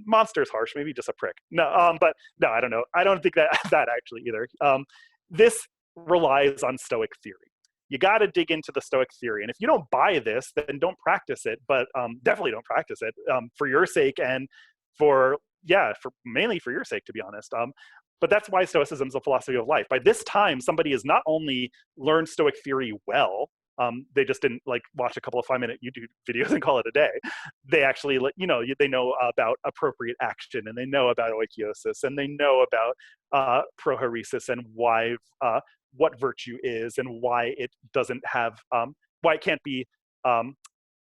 Speaker 2: monster's harsh, maybe just a prick. No, but no, I don't know. I don't think that actually either. This relies on Stoic theory. You got to dig into the Stoic theory. And if you don't buy this, then don't practice it, but definitely don't practice it for your sake and mainly for your sake, to be honest. But that's why Stoicism is a philosophy of life. By this time, somebody has not only learned Stoic theory well, they just didn't like watch a couple of 5-minute YouTube videos and call it a day. They actually, they know about appropriate action, and they know about oikiosis, and they know about prohoresis, and why what virtue is, and why it doesn't have, why it can't be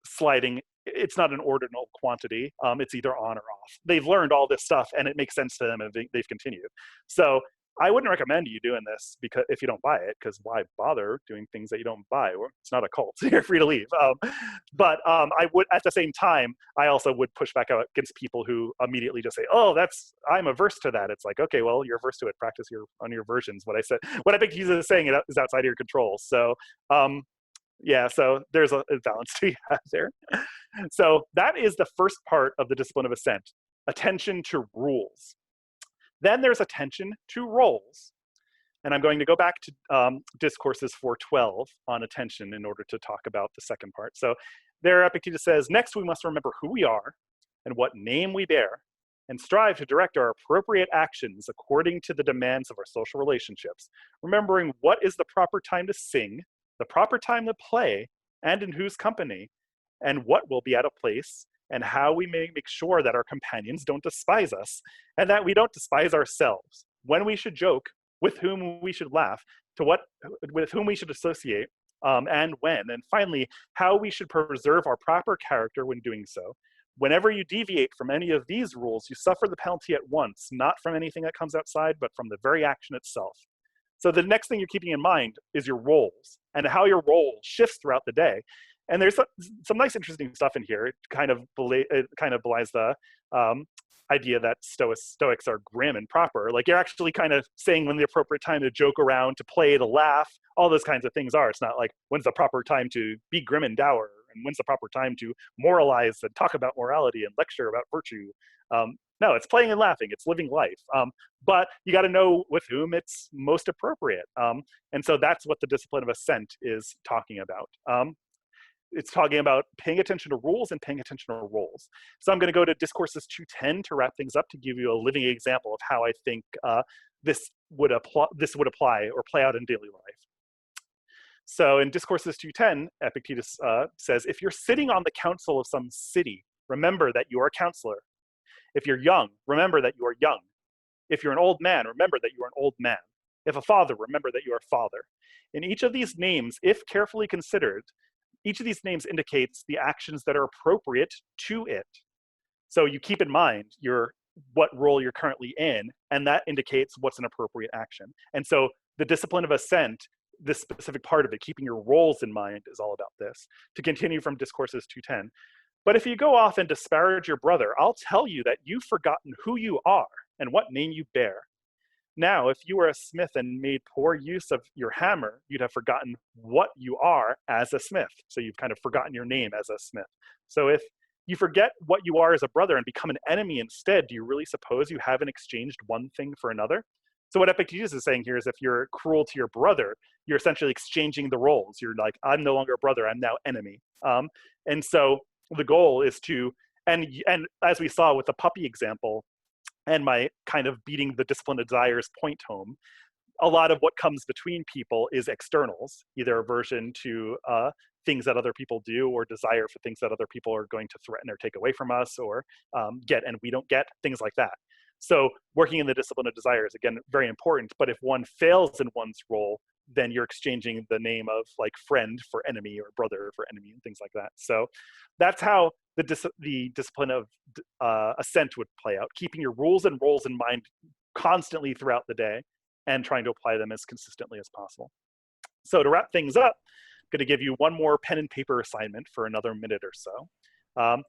Speaker 2: sliding. It's not an ordinal quantity. It's either on or off. They've learned all this stuff, and it makes sense to them, and they've continued. So I wouldn't recommend you doing this because if you don't buy it, because why bother doing things that you don't buy? It's not a cult. You're free to leave. But I would, at the same time, I also would push back out against people who immediately just say, "Oh, I'm averse to that." It's like, okay, well, you're averse to it. Practice on your versions. What Epictetus is saying is outside of your control. So, yeah. So there's a balance to have there. So that is the first part of the discipline of assent: attention to rules. Then there's attention to roles. And I'm going to go back to Discourses 412 on attention in order to talk about the second part. So there Epictetus says, next we must remember who we are and what name we bear, and strive to direct our appropriate actions according to the demands of our social relationships, remembering what is the proper time to sing, the proper time to play, and in whose company, and what will be out of place, and how we may make sure that our companions don't despise us, and that we don't despise ourselves, when we should joke, with whom we should laugh, with whom we should associate, and when. And finally, how we should preserve our proper character when doing so. Whenever you deviate from any of these rules, you suffer the penalty at once, not from anything that comes outside, but from the very action itself. So the next thing you're keeping in mind is your roles and how your role shifts throughout the day. And there's some nice, interesting stuff in here. It kind of belies the idea that Stoics are grim and proper. Like you're actually kind of saying when the appropriate time to joke around, to play, to laugh, all those kinds of things are. It's not like when's the proper time to be grim and dour, and when's the proper time to moralize and talk about morality and lecture about virtue. No, it's playing and laughing. It's living life. But you got to know with whom it's most appropriate. And so that's what the discipline of assent is talking about. It's talking about paying attention to rules and paying attention to roles. So I'm going to go to Discourses 210 to wrap things up, to give you a living example of how I think this would apply or play out in daily life. So in Discourses 210, Epictetus says, if you're sitting on the council of some city, remember that you are a counselor. If you're young, remember that you are young. If you're an old man, remember that you are an old man. If a father, remember that you are a father. In each of these names, if carefully considered, each of these names indicates the actions that are appropriate to it. So you keep in mind what role you're currently in, and that indicates what's an appropriate action. And so the discipline of assent, this specific part of it, keeping your roles in mind, is all about this. To continue from Discourses 210, but if you go off and disparage your brother, I'll tell you that you've forgotten who you are and what name you bear. Now, if you were a smith and made poor use of your hammer, you'd have forgotten what you are as a smith. So you've kind of forgotten your name as a smith. So if you forget what you are as a brother and become an enemy instead, do you really suppose you haven't exchanged one thing for another? So what Epictetus is saying here is if you're cruel to your brother, you're essentially exchanging the roles. You're like, I'm no longer a brother, I'm now enemy. And so the goal is to, and as we saw with the puppy example, and my kind of beating the discipline of desires point home, a lot of what comes between people is externals, either aversion to things that other people do, or desire for things that other people are going to threaten or take away from us, or get and we don't get, things like that. So working in the discipline of desire is, again, very important, but if one fails in one's role, then you're exchanging the name of like friend for enemy, or brother for enemy, and things like that. So that's how the discipline of assent would play out, keeping your rules and roles in mind constantly throughout the day and trying to apply them as consistently as possible. So to wrap things up, I'm going to give you one more pen and paper assignment for another minute or so,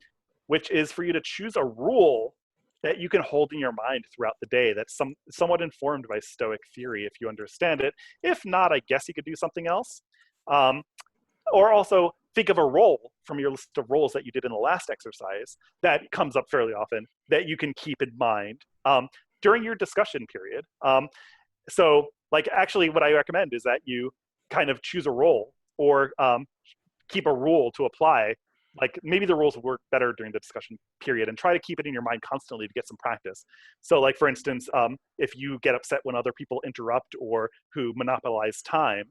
Speaker 2: which is for you to choose a rule that you can hold in your mind throughout the day that's somewhat informed by Stoic theory, if you understand it. If not, I guess you could do something else. Or also think of a role from your list of roles that you did in the last exercise that comes up fairly often that you can keep in mind during your discussion period. So like, actually what I recommend is that you kind of choose a role, or keep a rule to apply. Like maybe the rules work better during the discussion period, and try to keep it in your mind constantly to get some practice. So like, for instance, if you get upset when other people interrupt or who monopolize time,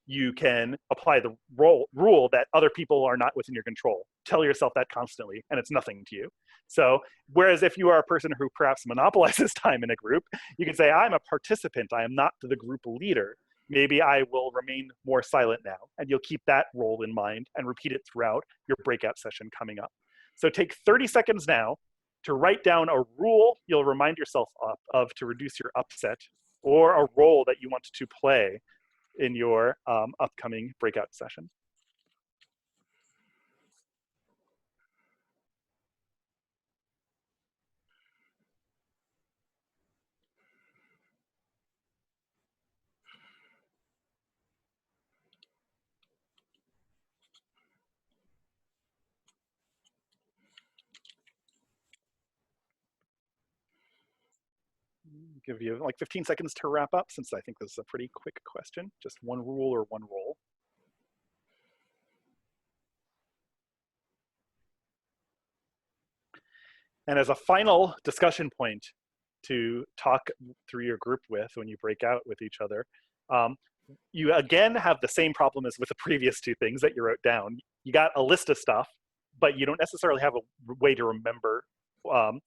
Speaker 2: you can apply the rule that other people are not within your control. Tell yourself that constantly, and it's nothing to you. So whereas if you are a person who perhaps monopolizes time in a group, you can say, I'm a participant, I am not the group leader. Maybe I will remain more silent now. And you'll keep that role in mind and repeat it throughout your breakout session coming up. So take 30 seconds now to write down a rule you'll remind yourself of to reduce your upset, or a role that you want to play in your upcoming breakout session. Give you like 15 seconds to wrap up, since I think this is a pretty quick question. Just one rule or one role. And as a final discussion point to talk through your group with when you break out with each other, you again have the same problem as with the previous two things that you wrote down. You got a list of stuff, but you don't necessarily have a way to remember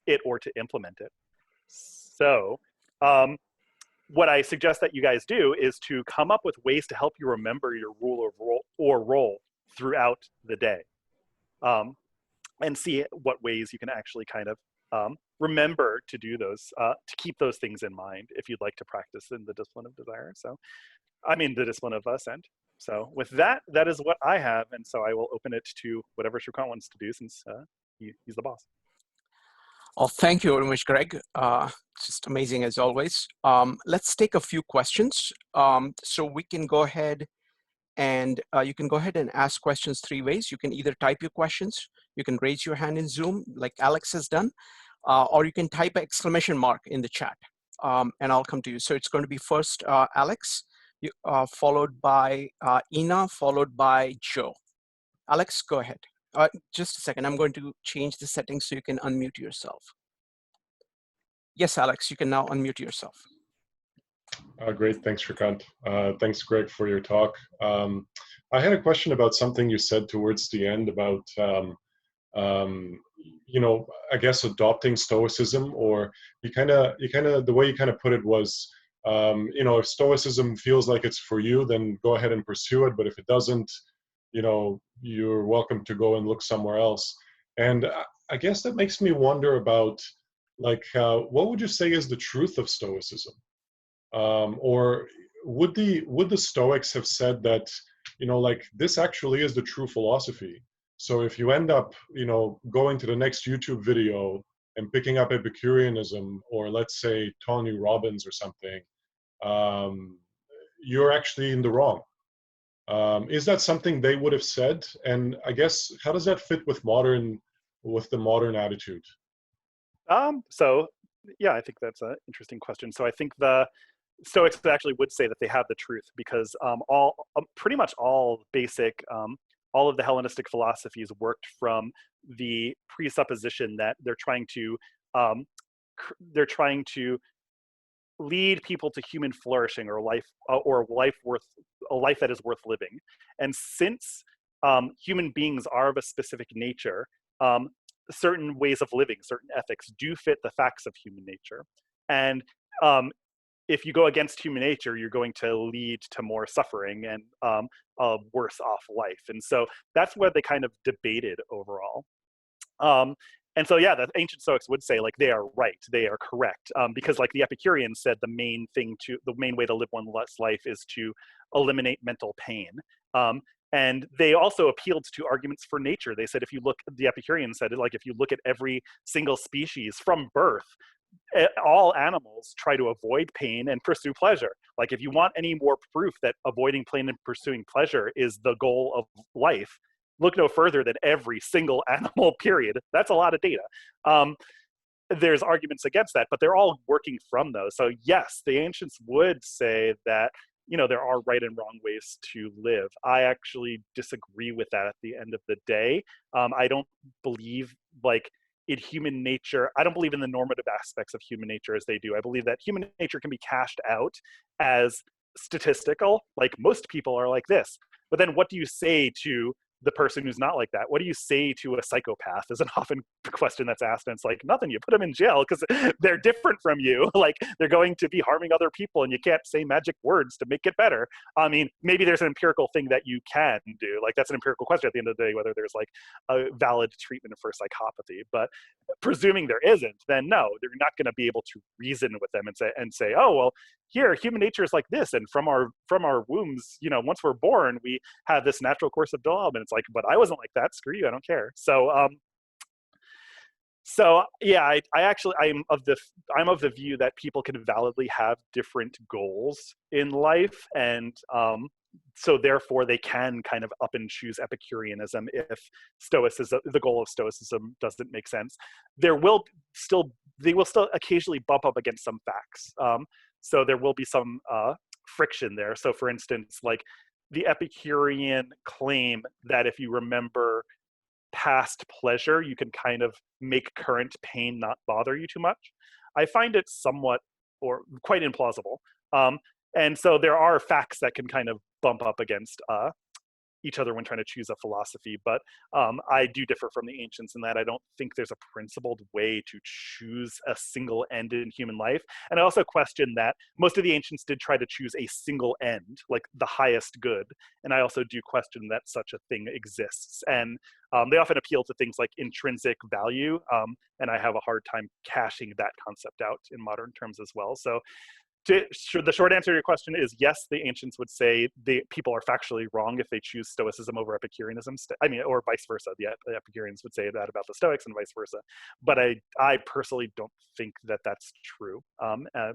Speaker 2: it or to implement it. So what I suggest that you guys do is to come up with ways to help you remember your rule or role throughout the day, and see what ways you can actually kind of remember to do those, to keep those things in mind if you'd like to practice in the discipline of desire. So, I mean, the discipline of ascent. So with that, that is what I have. And so I will open it to whatever Shrikant wants to do, since he's the boss.
Speaker 1: Well, thank you very much, Greg. Just amazing as always. Let's take a few questions. So we can go ahead and you can go ahead and ask questions three ways. You can either type your questions, you can raise your hand in Zoom like Alex has done, or you can type an exclamation mark in the chat, and I'll come to you. So it's going to be first Alex, followed by Ina, followed by Joe. Alex, go ahead. Just a second, I'm going to change the settings so you can unmute yourself. Yes, Alex, you can now unmute yourself.
Speaker 3: Great, thanks, Shrikant. Thanks, Greg, for your talk. I had a question about something you said towards the end about, you know, I guess adopting Stoicism, or the way you kind of put it was, you know, if Stoicism feels like it's for you, then go ahead and pursue it. But if it doesn't, you know, you're welcome to go and look somewhere else. And I guess that makes me wonder about, like, what would you say is the truth of Stoicism? Or would the Stoics have said that, you know, like, this actually is the true philosophy? So if you end up, you know, going to the next YouTube video and picking up Epicureanism, or let's say Tony Robbins or something, you're actually in the wrong. Is that something they would have said? And I guess, how does that fit with the modern attitude?
Speaker 2: So yeah, I think that's an interesting question. So I think the Stoics actually would say that they have the truth, because pretty much all basic, all of the Hellenistic philosophies worked from the presupposition that they're trying to lead people to human flourishing, or a life that is worth living. And since human beings are of a specific nature, certain ways of living, certain ethics do fit the facts of human nature. And if you go against human nature, you're going to lead to more suffering and a worse off life. And so that's what they kind of debated overall. And so, yeah, the ancient Stoics would say, like, they are right, they are correct, because, like, the Epicureans said the main way to live one's life is to eliminate mental pain. And they also appealed to arguments for nature. They said, the Epicureans said, like, if you look at every single species from birth, all animals try to avoid pain and pursue pleasure. Like, if you want any more proof that avoiding pain and pursuing pleasure is the goal of life, look no further than every single animal, period. That's a lot of data. There's arguments against that, but they're all working from those. So yes, the ancients would say that, you know, there are right and wrong ways to live. I actually disagree with that at the end of the day. I don't believe, like, in human nature, I don't believe in the normative aspects of human nature as they do. I believe that human nature can be cashed out as statistical, like most people are like this. But then what do you say to the person who's not like that? What do you say to a psychopath is an often question that's asked. And it's like, nothing, you put them in jail because they're different from you. Like, they're going to be harming other people and you can't say magic words to make it better. I mean, maybe there's an empirical thing that you can do. Like, that's an empirical question at the end of the day, whether there's like a valid treatment for psychopathy. But presuming there isn't, then no, they're not going to be able to reason with them and say, oh, well, here, human nature is like this. And from our wombs, you know, once we're born, we have this natural course of development. It's like, but I wasn't like that. Screw you. I don't care. So, yeah, I'm of the view that people can validly have different goals in life, and so therefore they can kind of up and choose Epicureanism if Stoicism, the goal of Stoicism, doesn't make sense. They will still occasionally bump up against some facts. So there will be some friction there. So for instance, like the Epicurean claim that if you remember past pleasure, you can kind of make current pain not bother you too much. I find it somewhat or quite implausible. And so there are facts that can kind of bump up against each other when trying to choose a philosophy. But I do differ from the ancients in that I don't think there's a principled way to choose a single end in human life. And I also question that most of the ancients did try to choose a single end, like the highest good. And I also do question that such a thing exists. And they often appeal to things like intrinsic value. And I have a hard time cashing that concept out in modern terms as well. So the short answer to your question is yes, the ancients would say people are factually wrong if they choose Stoicism over Epicureanism. Or vice versa. The Epicureans would say that about the Stoics and vice versa. But I personally don't think that that's true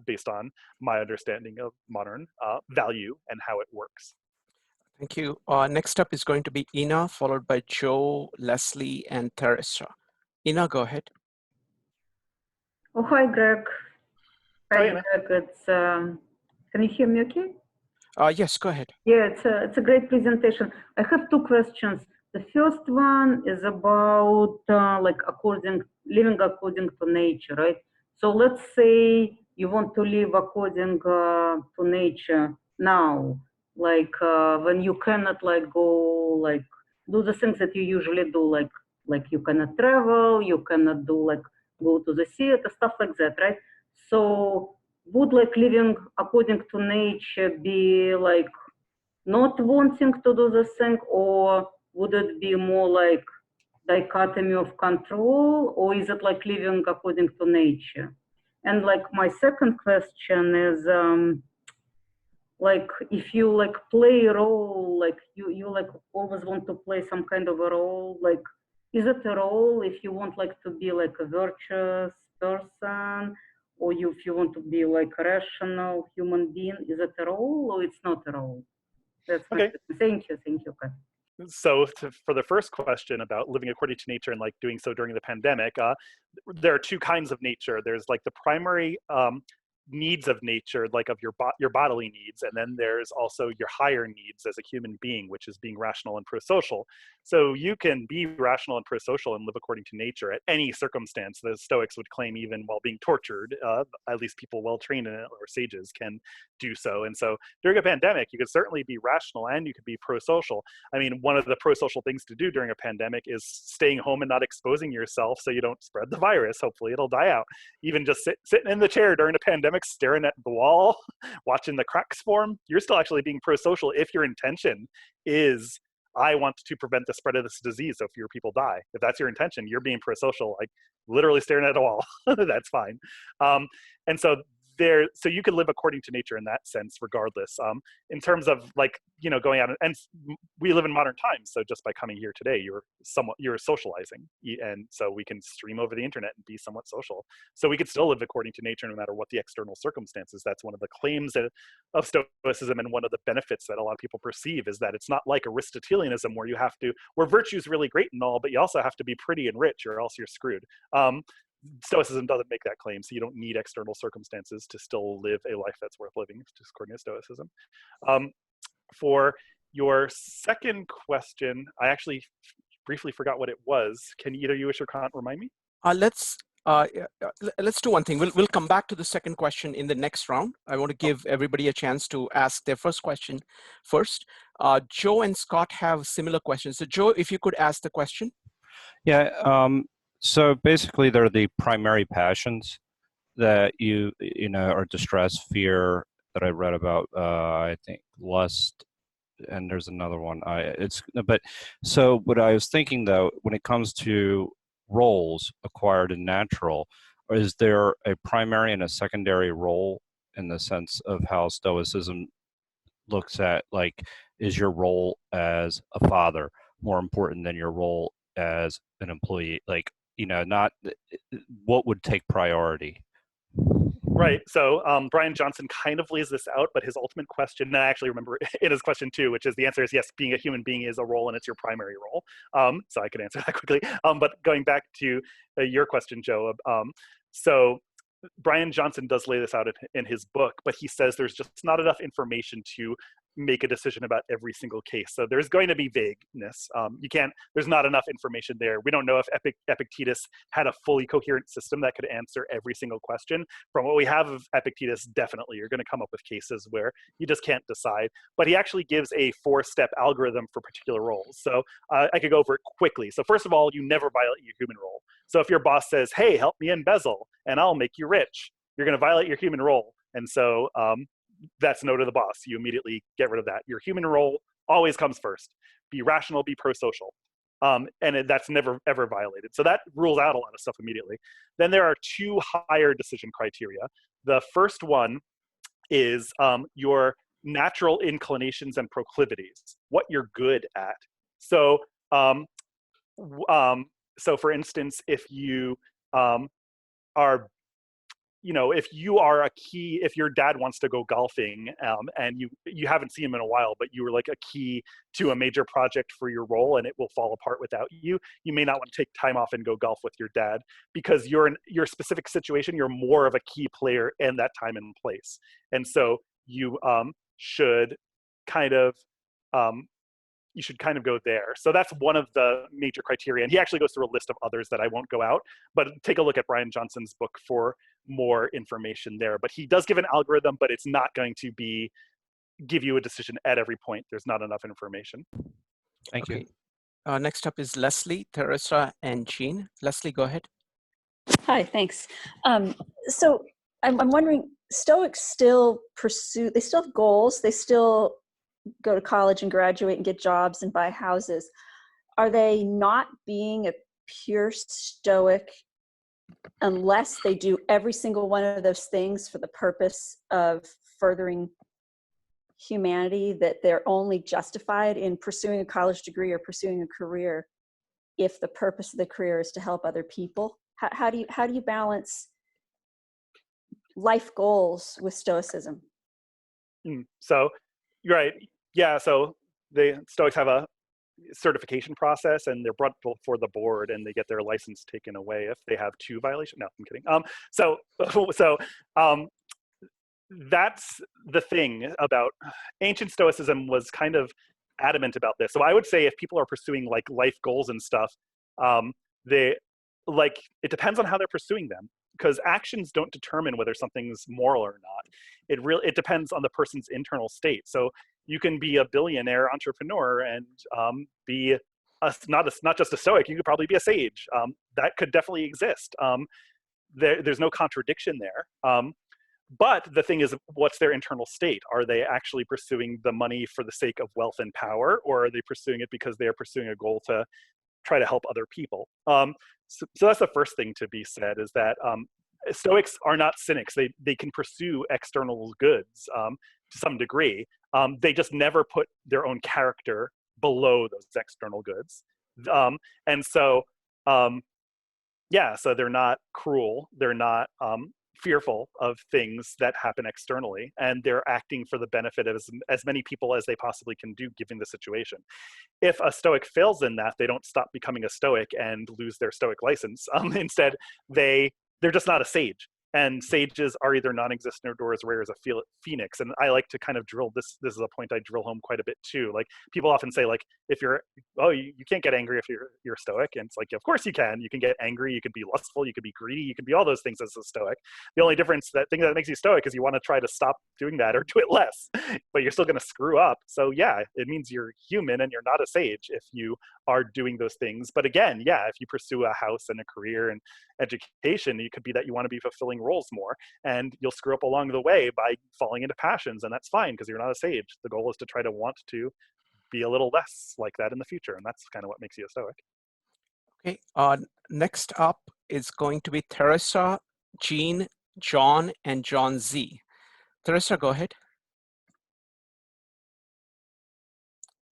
Speaker 2: based on my understanding of modern value and how it works.
Speaker 1: Thank you. Next up is going to be Ina, followed by Joe, Leslie, and Teresa. Ina, go ahead.
Speaker 4: Oh, hi, Greg.
Speaker 2: Hi, Ina.
Speaker 4: Greg. Can you hear me okay?
Speaker 1: Yes, go ahead.
Speaker 4: Yeah, it's a great presentation. I have two questions. The first one is about living according to nature, right? So let's say you want to live according to nature now, like when you cannot go do the things that you usually do, like you cannot travel, you cannot go to the theater, stuff like that, right? So would living according to nature be not wanting to do the thing, or would it be more like dichotomy of control, or is it like living according to nature? And my second question is if you play a role, you always want to play some kind of a role, is it a role if you want to be a virtuous person, or if you want to be a rational human being? Is it a role or it's not a role? That's
Speaker 2: okay.
Speaker 4: Thank you. Okay.
Speaker 2: So for the first question about living according to nature and doing so during the pandemic, there are two kinds of nature. There's the primary needs of nature, of your bodily needs, and then there's also your higher needs as a human being, which is being rational and pro-social. So you can be rational and pro-social and live according to nature at any circumstance. The Stoics would claim even while being tortured, at least people well trained in it or sages can do so. And so during a pandemic, you could certainly be rational and you could be pro-social. I mean, one of the pro-social things to do during a pandemic is staying home and not exposing yourself so you don't spread the virus. Hopefully it'll die out. Even just sitting in the chair during a pandemic, staring at the wall, watching the cracks form, you're still actually being pro-social if your intention is, I want to prevent the spread of this disease so fewer people die. If that's your intention, you're being pro-social, literally staring at a wall. That's fine. And so you can live according to nature in that sense, regardless. In terms of going out and we live in modern times, so just by coming here today, you're socializing, and so we can stream over the internet and be somewhat social. So we could still live according to nature no matter what the external circumstances. That's one of the claims of Stoicism, and one of the benefits that a lot of people perceive is that it's not like Aristotelianism where virtue is really great and all, but you also have to be pretty and rich or else you're screwed. Stoicism doesn't make that claim, so you don't need external circumstances to still live a life that's worth living, just according to Stoicism. For your second question, I actually briefly forgot what it was. Can either you or Kant remind me?
Speaker 1: Let's let's do one thing. We'll come back to the second question in the next round. I want to give everybody a chance to ask their first question first. Joe and Scott have similar questions. So Joe, if you could ask the question.
Speaker 5: Yeah, so basically they're the primary passions that you know are distress, fear that I read about, I think lust, and there's another one. But so what I was thinking though, when it comes to roles acquired and natural, is there a primary and a secondary role in the sense of how Stoicism looks at, like, is your role as a father more important than your role as an employee? Like, you know, not what would take priority?
Speaker 2: Right. So Brian Johnson kind of lays this out, but his ultimate question, and I actually remember in his question too, which is the answer is yes, being a human being is a role and it's your primary role. So I could answer that quickly. But going back to your question, Joe, so Brian Johnson does lay this out in his book, but he says there's just not enough information to make a decision about every single case. So there's going to be vagueness. There's not enough information there. We don't know if Epictetus had a fully coherent system that could answer every single question. From what we have of Epictetus, definitely you're going to come up with cases where you just can't decide. But he actually gives a 4-step algorithm for particular roles. So I could go over it quickly. So first of all, you never violate your human role. So if your boss says, hey, help me embezzle and I'll make you rich, you're going to violate your human role. And so that's no to the boss. You immediately get rid of that. Your human role always comes first. Be rational, be pro-social. That's never, ever violated. So that rules out a lot of stuff immediately. Then there are 2 higher decision criteria. The first one is your natural inclinations and proclivities, what you're good at. So, so for instance, if you are, if your dad wants to go golfing and you haven't seen him in a while, but you were like a key to a major project for your role and it will fall apart without you, you may not want to take time off and go golf with your dad because you're in your specific situation, you're more of a key player in that time and place. And so you should kind of go there. So that's one of the major criteria. And he actually goes through a list of others that I won't go out, but take a look at Brian Johnson's book for more information there. But he does give an algorithm, but it's not going to give you a decision at every point. There's not enough information.
Speaker 5: Thank you.
Speaker 1: Next up is Leslie, Teresa, and Jean. Leslie, go ahead.
Speaker 6: Hi, thanks. So I'm wondering, Stoics still they still have goals, they still go to college and graduate and get jobs and buy houses. Are they not being a pure Stoic unless they do every single one of those things for the purpose of furthering humanity, that they're only justified in pursuing a college degree or pursuing a career if the purpose of the career is to help other people? How do you balance life goals with Stoicism?
Speaker 2: So you're right. Yeah. So the Stoics have a certification process and they're brought before the board and they get their license taken away if they have 2 violations. No, I'm kidding. That's the thing about ancient Stoicism was kind of adamant about this. So I would say if people are pursuing like life goals and stuff, it depends on how they're pursuing them, because actions don't determine whether something's moral or not. It depends on the person's internal state. So you can be a billionaire entrepreneur and be not just a Stoic. You could probably be a sage. That could definitely exist. There's no contradiction there. But the thing is, what's their internal state? Are they actually pursuing the money for the sake of wealth and power, or are they pursuing it because they are pursuing a goal to try to help other people? So that's the first thing to be said, is that Stoics are not cynics. They can pursue external goods to some degree. They just never put their own character below those external goods. So they're not cruel. They're not fearful of things that happen externally, and they're acting for the benefit of as many people as they possibly can do given the situation. If a Stoic fails in that, they don't stop becoming a Stoic and lose their Stoic license. Instead, they're just not a sage. And sages are either non-existent or as rare as a phoenix. And I like to kind of drill this. This is a point I drill home quite a bit too. Like people often say, like, if you're, oh, you can't get angry if you're stoic. And it's like, of course you can. You can get angry. You can be lustful. You can be greedy. You can be all those things as a stoic. The only difference, that thing that makes you stoic, is you want to try to stop doing that or do it less. But you're still going to screw up. So yeah, it means you're human and you're not a sage if you are doing those things. But again, yeah, if you pursue a house and a career and education, it could be that you want to be fulfilling roles more, and you'll screw up along the way by falling into passions, and that's fine because you're not a sage. The goal is to try to want to be a little less like that in the future, and that's kind of what makes you a stoic.
Speaker 1: Okay, next up is going to be Teresa, Jean, John, and John Z. Teresa, go ahead.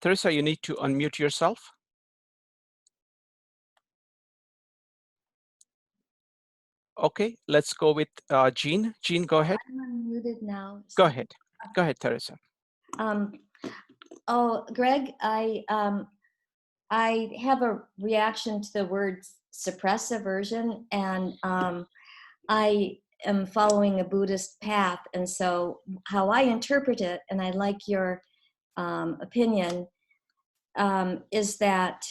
Speaker 1: Teresa, you need to unmute yourself. Okay, let's go with Jean. Jean, go ahead.
Speaker 7: I'm unmuted now.
Speaker 1: Go ahead. Go ahead, Teresa.
Speaker 7: Oh, Greg, I have a reaction to the word suppress aversion, and I am following a Buddhist path, and so how I interpret it, and I like your opinion, is that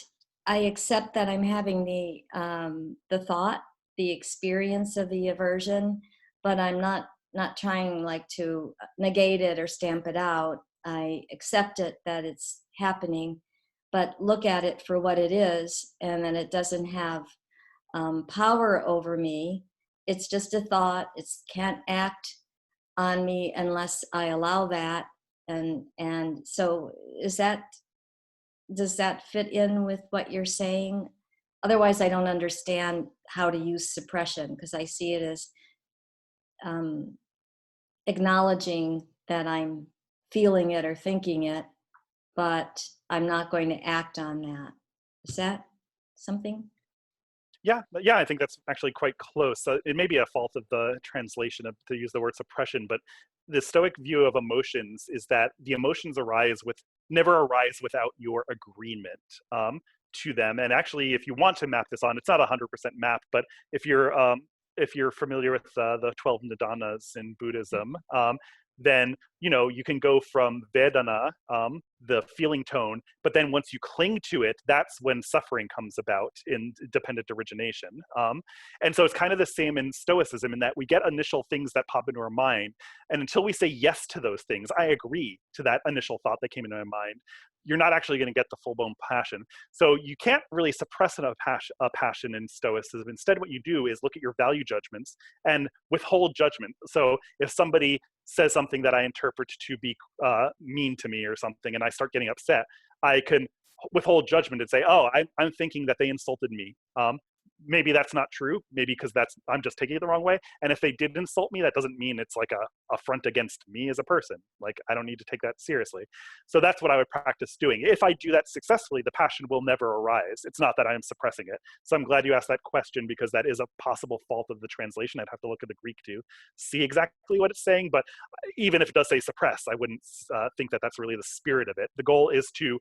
Speaker 7: I accept that I'm having the thought, the experience of the aversion, but I'm not trying like to negate it or stamp it out. I accept it that it's happening, but look at it for what it is, and then it doesn't have power over me. It's just a thought. It can't act on me unless I allow that. And so does that fit in with what you're saying? Otherwise, I don't understand how to use suppression, because I see it as acknowledging that I'm feeling it or thinking it, but I'm not going to act on that. Is that something?
Speaker 2: Yeah, I think that's actually quite close. It may be a fault of the translation to use the word suppression, but the Stoic view of emotions is that the emotions never arise without your agreement to them. And actually, if you want to map this on, it's not 100% mapped, but if you're familiar with the 12 nidanas in Buddhism, then you can go from Vedana, the feeling tone, but then once you cling to it, that's when suffering comes about in dependent origination. And so it's kind of the same in Stoicism, in that we get initial things that pop into our mind, and until we say yes to those things, I agree to that initial thought that came into my mind, you're not actually going to get the full-blown passion. So you can't really suppress a passion in Stoicism. Instead, what you do is look at your value judgments and withhold judgment. So if somebody says something that I interpret to be mean to me or something, and I start getting upset, I can withhold judgment and say, oh, I'm thinking that they insulted me. Maybe that's not true. Maybe because I'm just taking it the wrong way. And if they did insult me, that doesn't mean it's like a affront against me as a person. Like, I don't need to take that seriously. So that's what I would practice doing. If I do that successfully, the passion will never arise. It's not that I am suppressing it. So I'm glad you asked that question, because that is a possible fault of the translation. I'd have to look at the Greek to see exactly what it's saying. But even if it does say suppress, I wouldn't think that that's really the spirit of it. The goal is to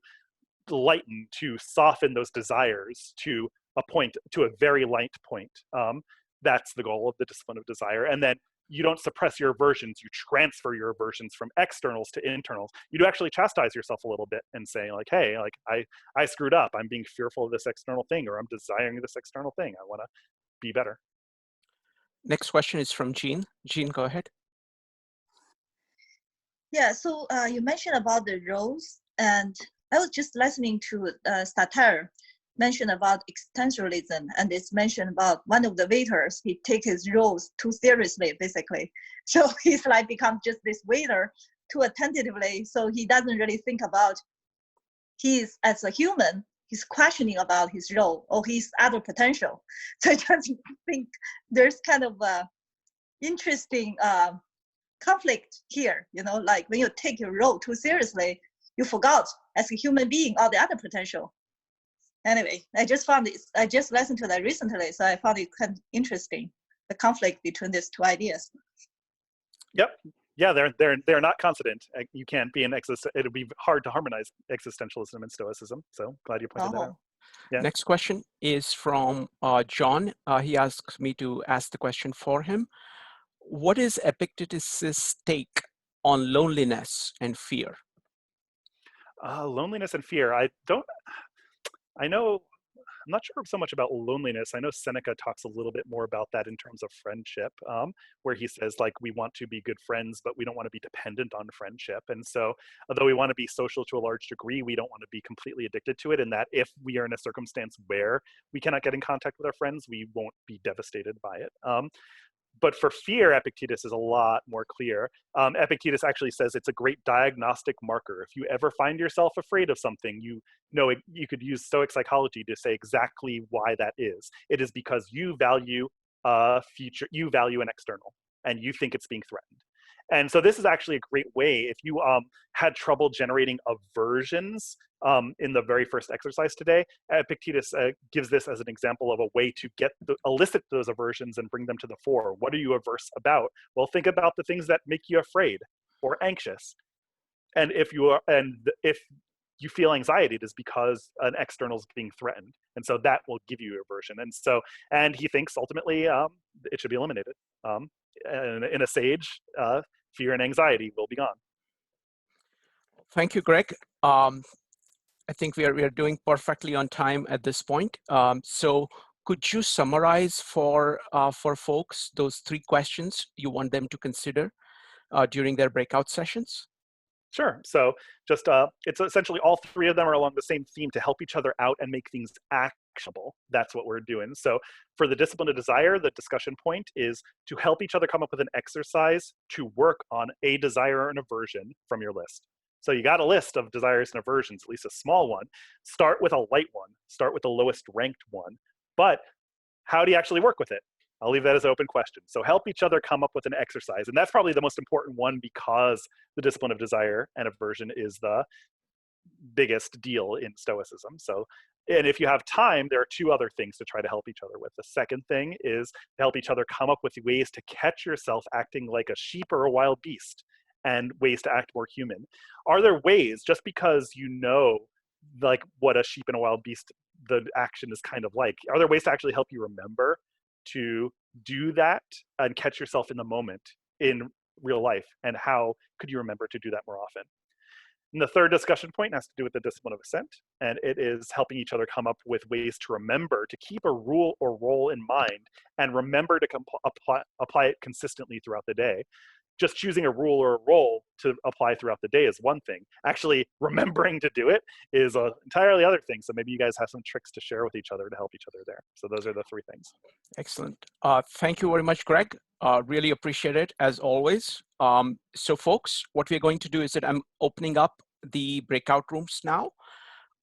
Speaker 2: lighten, to soften those desires to a point, to a very light point. That's the goal of the discipline of desire. And then you don't suppress your aversions, you transfer your aversions from externals to internals. You do actually chastise yourself a little bit and say, like, hey, like I screwed up. I'm being fearful of this external thing, or I'm desiring this external thing. I want to be better.
Speaker 1: Next question is from Jean. Jean, go ahead.
Speaker 8: Yeah, so you mentioned about the roles, and I was just listening to Sartre mention about existentialism, and it's mentioned about one of the waiters, he takes his roles too seriously, basically. So he's like become just this waiter too attentively, so he doesn't really think about he's as a human, he's questioning about his role or his other potential. So I just think there's kind of a interesting conflict here, like when you take your role too seriously, you forgot as a human being all the other potential. Anyway, I just listened to that recently, so I found it kind of interesting, the conflict between these two ideas.
Speaker 2: Yep. Yeah, they're not consonant. You can't be it'll be hard to harmonize existentialism and Stoicism. So glad you pointed that out. Yeah.
Speaker 1: Next question is from John. He asks me to ask the question for him. what is Epictetus's take on loneliness and fear?
Speaker 2: Loneliness and fear. I'm not sure so much about loneliness. I know Seneca talks a little bit more about that in terms of friendship, where he says, like, we want to be good friends, but we don't want to be dependent on friendship. And so, although we want to be social to a large degree, we don't want to be completely addicted to it. And that if we are in a circumstance where we cannot get in contact with our friends, we won't be devastated by it. But for fear, Epictetus is a lot more clear. Epictetus actually says it's a great diagnostic marker. If you ever find yourself afraid of something, you could use Stoic psychology to say exactly why that is. It is because you value you value an external, and you think it's being threatened. And so this is actually a great way, if you had trouble generating aversions in the very first exercise today, Epictetus gives this as an example of a way to elicit those aversions and bring them to the fore. What are you averse about? Well, think about the things that make you afraid or anxious. And if you feel anxiety, it is because an external is being threatened. And so that will give you aversion. And he thinks ultimately it should be eliminated. In a sage, fear and anxiety will be gone.
Speaker 1: Thank you, Greg. I think we are doing perfectly on time at this point. So could you summarize for folks those 3 questions you want them to consider during their breakout sessions?
Speaker 2: Sure. So just it's essentially all 3 of them are along the same theme to help each other out and make things actionable. That's what we're doing. So for the discipline of desire, the discussion point is to help each other come up with an exercise to work on a desire or an aversion from your list. So you got a list of desires and aversions, at least a small one. Start with a light one. Start with the lowest ranked one. But how do you actually work with it? I'll leave that as an open question. So help each other come up with an exercise. And that's probably the most important one, because the discipline of desire and aversion is the biggest deal in Stoicism. So, and if you have time, there are 2 other things to try to help each other with. The second thing is to help each other come up with ways to catch yourself acting like a sheep or a wild beast, and ways to act more human. Are there ways, just because you know like what a sheep and a wild beast, the action is kind of like, are there ways to actually help you remember to do that and catch yourself in the moment in real life? And how could you remember to do that more often? And the third discussion point has to do with the discipline of assent, and it is helping each other come up with ways to remember to keep a rule or role in mind, and remember to apply it consistently throughout the day. Just choosing a rule or a role to apply throughout the day is one thing. Actually, remembering to do it is an entirely other thing. So maybe you guys have some tricks to share with each other to help each other there. So those are the 3 things.
Speaker 1: Excellent. Thank you very much, Greg. Really appreciate it, as always. So folks, what we're going to do is that I'm opening up the breakout rooms now.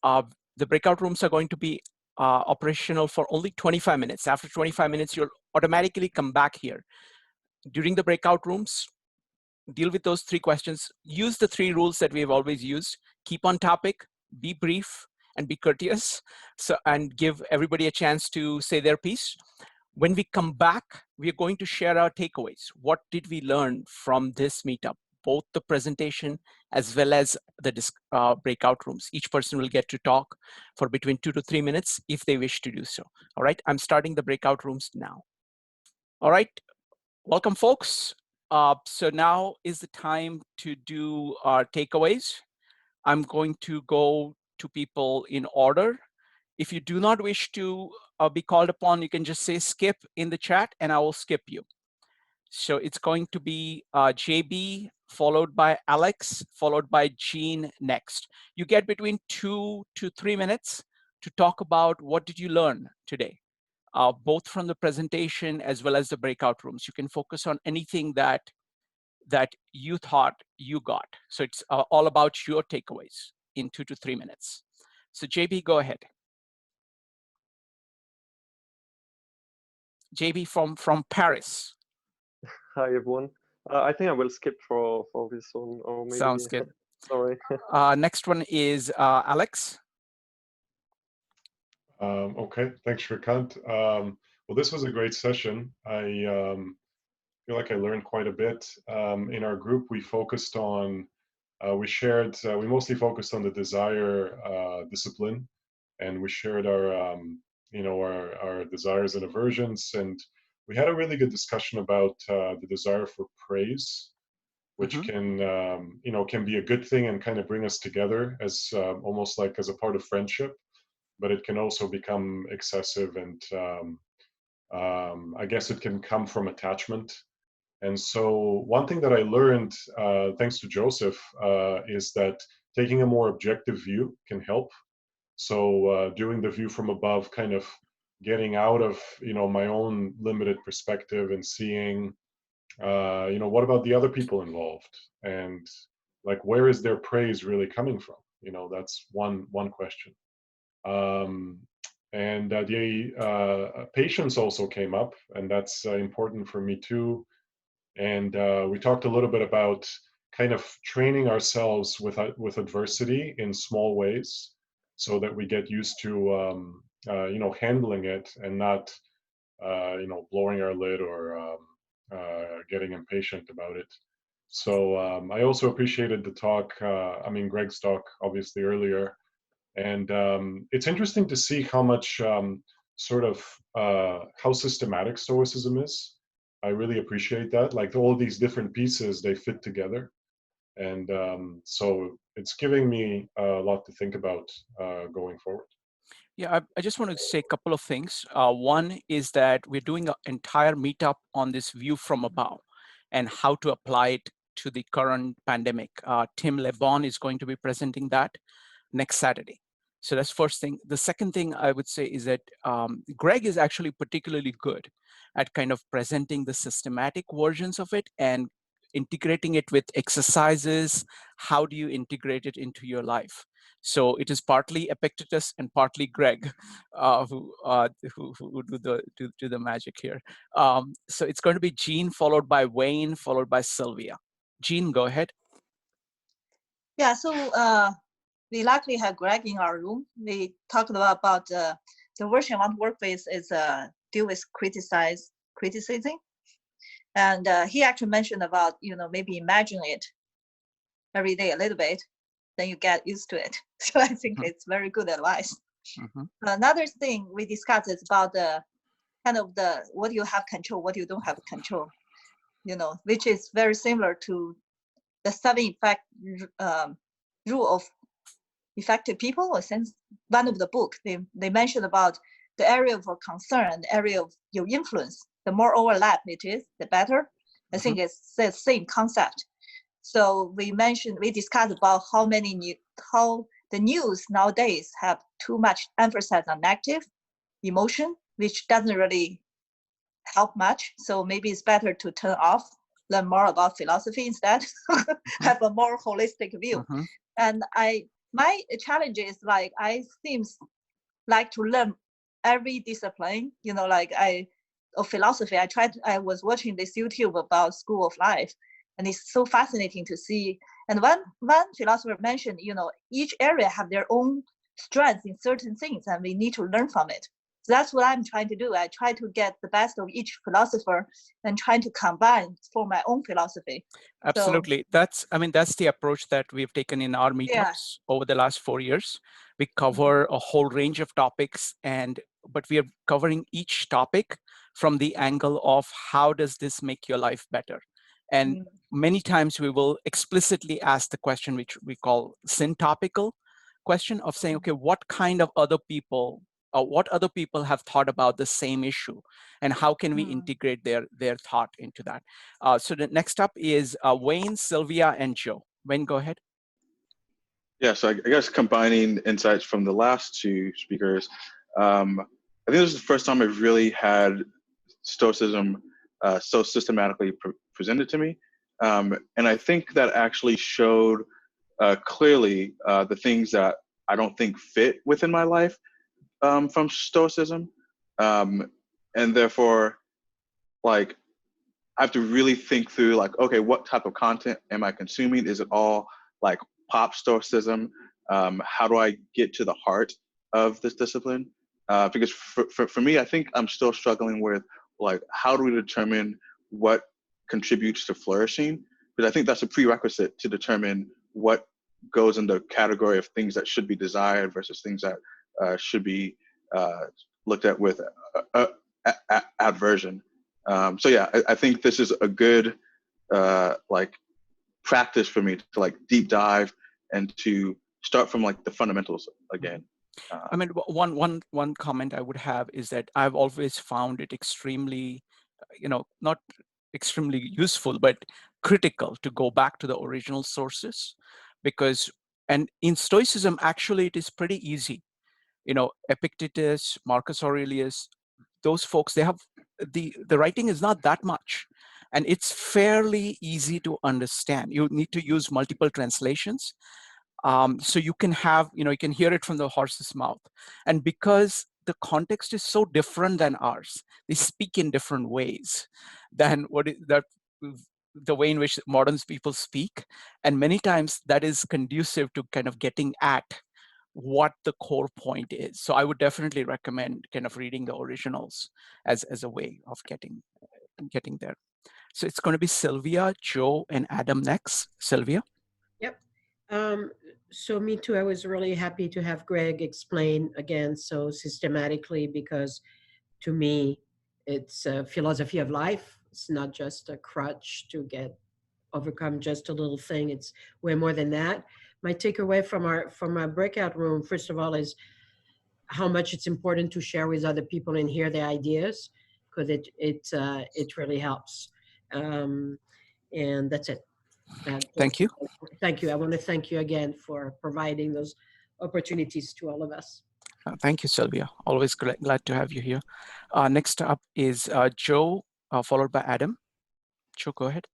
Speaker 1: The breakout rooms are going to be operational for only 25 minutes. After 25 minutes, you'll automatically come back here. During the breakout rooms, deal with those 3 questions. Use the 3 rules that we've always used. Keep on topic, be brief, and be courteous. So, and give everybody a chance to say their piece. When we come back, we are going to share our takeaways. What did we learn from this meetup? Both the presentation as well as the breakout rooms. Each person will get to talk for between 2 to 3 minutes if they wish to do so. All right, I'm starting the breakout rooms now. All right, welcome folks. So now is the time to do our takeaways. I'm going to go to people in order. If you do not wish to be called upon, you can just say skip in the chat and I will skip you. So it's going to be JB, followed by Alex, followed by Jean next. You get between 2 to 3 minutes to talk about what did you learn today, both from the presentation as well as the breakout rooms. You can focus on anything that you thought you got. So it's all about your takeaways in 2 to 3 minutes. So JB, go ahead. JB from Paris.
Speaker 9: Hi everyone. I think I will skip for this one, or maybe.
Speaker 1: Sounds good.
Speaker 9: Sorry.
Speaker 1: Next one is Alex.
Speaker 3: Okay, thanks, Shrikant. Well, this was a great session. I feel like I learned quite a bit. In our group, we focused on, we mostly focused on the desire discipline, and we shared our, our desires and aversions, and we had a really good discussion about the desire for praise, which
Speaker 1: Mhm.
Speaker 3: can can be a good thing and kind of bring us together as almost like as a part of friendship, but it can also become excessive, and I guess it can come from attachment. And so one thing that I learned, thanks to Joseph, is that taking a more objective view can help. So doing the view from above, kind of getting out of my own limited perspective and seeing, what about the other people involved, and like where is their praise really coming from? That's one question. Um, and the patience also came up, and that's important for me too. And we talked a little bit about kind of training ourselves with adversity in small ways, so that we get used to handling it and not blowing our lid or getting impatient about it. So I also appreciated the talk. Greg's talk, obviously earlier, and it's interesting to see how much how systematic Stoicism is. I really appreciate that. Like all these different pieces, they fit together, and so it's giving me a lot to think about going forward.
Speaker 1: Yeah, I just want to say a couple of things. One is that we're doing an entire meetup on this view from above and how to apply it to the current pandemic. Tim LeBon is going to be presenting that next Saturday. So that's first thing. The second thing I would say is that Greg is actually particularly good at kind of presenting the systematic versions of it and integrating it with exercises. How do you integrate it into your life? So it is partly Epictetus and partly Greg who do the magic here. So it's going to be Jean, followed by Wayne, followed by Sylvia. Jean, go ahead.
Speaker 8: Yeah, so we luckily have Greg in our room. We talked about the version I want to work with is deal with criticism. And he actually mentioned about, maybe imagine it every day a little bit, then you get used to it. So I think it's very good advice. Another thing we discussed is about the kind of what you have control, what you don't have control, which is very similar to the 7 effect rule of effective people. Or since one of the book, they mentioned about the area of concern, the area of your influence. The more overlap it is, the better. I think it's the same concept. So we discussed about how the news nowadays have too much emphasis on negative emotion, which doesn't really help much. So maybe it's better to turn off, learn more about philosophy instead, have a more holistic view. And my challenge is like, I seems like to learn every discipline, of philosophy. I was watching this YouTube about School of Life, and it's so fascinating to see. And one philosopher mentioned, each area have their own strengths in certain things, and we need to learn from it. So that's what I'm trying to do. I try to get the best of each philosopher and trying to combine for my own philosophy.
Speaker 1: Absolutely. That's the approach that we've taken in our meetups over the last 4 years. We cover a whole range of topics, but we are covering each topic from the angle of how does this make your life better? And many times we will explicitly ask the question, which we call syntopical question, of saying, okay, what other people have thought about the same issue, and how can we integrate their thought into that? So the next up is Wayne, Sylvia, and Joe. Wayne, go ahead.
Speaker 10: Yeah, so I guess combining insights from the last two speakers, I think this is the first time I've really had Stoicism so systematically presented to me. And I think that actually showed clearly the things that I don't think fit within my life from Stoicism. And therefore, like, I have to really think through, like, okay, what type of content am I consuming? Is it all like pop Stoicism? How do I get to the heart of this discipline? Because for me, I think I'm still struggling with, like, how do we determine what contributes to flourishing? Because I think that's a prerequisite to determine what goes in the category of things that should be desired versus things that should be looked at with aversion. So yeah, I think this is a good like practice for me to like deep dive and to start from like the fundamentals again.
Speaker 1: I mean, one comment I would have is that I've always found it extremely, not extremely useful, but critical to go back to the original sources, because, and in Stoicism, actually, it is pretty easy. Epictetus, Marcus Aurelius, those folks, they have the writing is not that much, and it's fairly easy to understand. You need to use multiple translations. So you can have, you can hear it from the horse's mouth. And because the context is so different than ours, they speak in different ways than the way in which modern people speak. And many times that is conducive to kind of getting at what the core point is. So I would definitely recommend kind of reading the originals as a way of getting there. So it's going to be Sylvia, Joe, and Adam next. Sylvia?
Speaker 11: Yep. So me too, I was really happy to have Greg explain again so systematically, because to me, it's a philosophy of life. It's not just a crutch to overcome just a little thing. It's way more than that. My takeaway from our breakout room, first of all, is how much it's important to share with other people and hear their ideas, because it really helps. And that's it.
Speaker 1: Thank you.
Speaker 11: Thank you. I want to thank you again for providing those opportunities to all of us.
Speaker 1: Thank you, Sylvia. Always glad to have you here. Next up is Joe, followed by Adam. Joe, go ahead.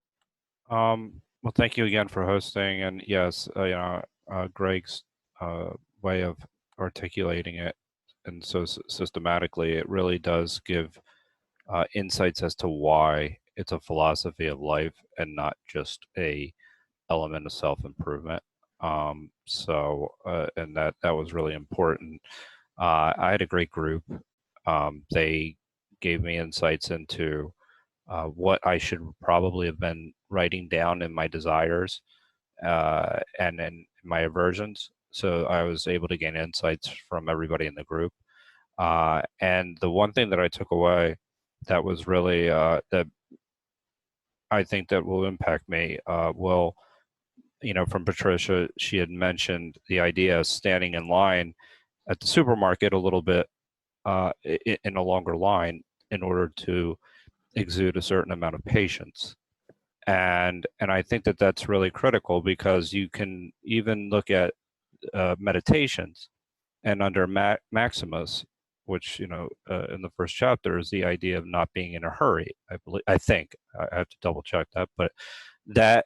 Speaker 5: Well, thank you again for hosting. And yes, Greg's way of articulating it and so systematically, it really does give insights as to why it's a philosophy of life and not just a element of self-improvement. And that was really important. I had a great group. They gave me insights into what I should probably have been writing down in my desires and in my aversions. So I was able to gain insights from everybody in the group. And the one thing that I took away that was really that I think that will impact me from Patricia, she had mentioned the idea of standing in line at the supermarket a little bit in a longer line in order to exude a certain amount of patience. And I think that that's really critical, because you can even look at meditations, and under Maximus, which in the first chapter is the idea of not being in a hurry. I think I have to double check that, but that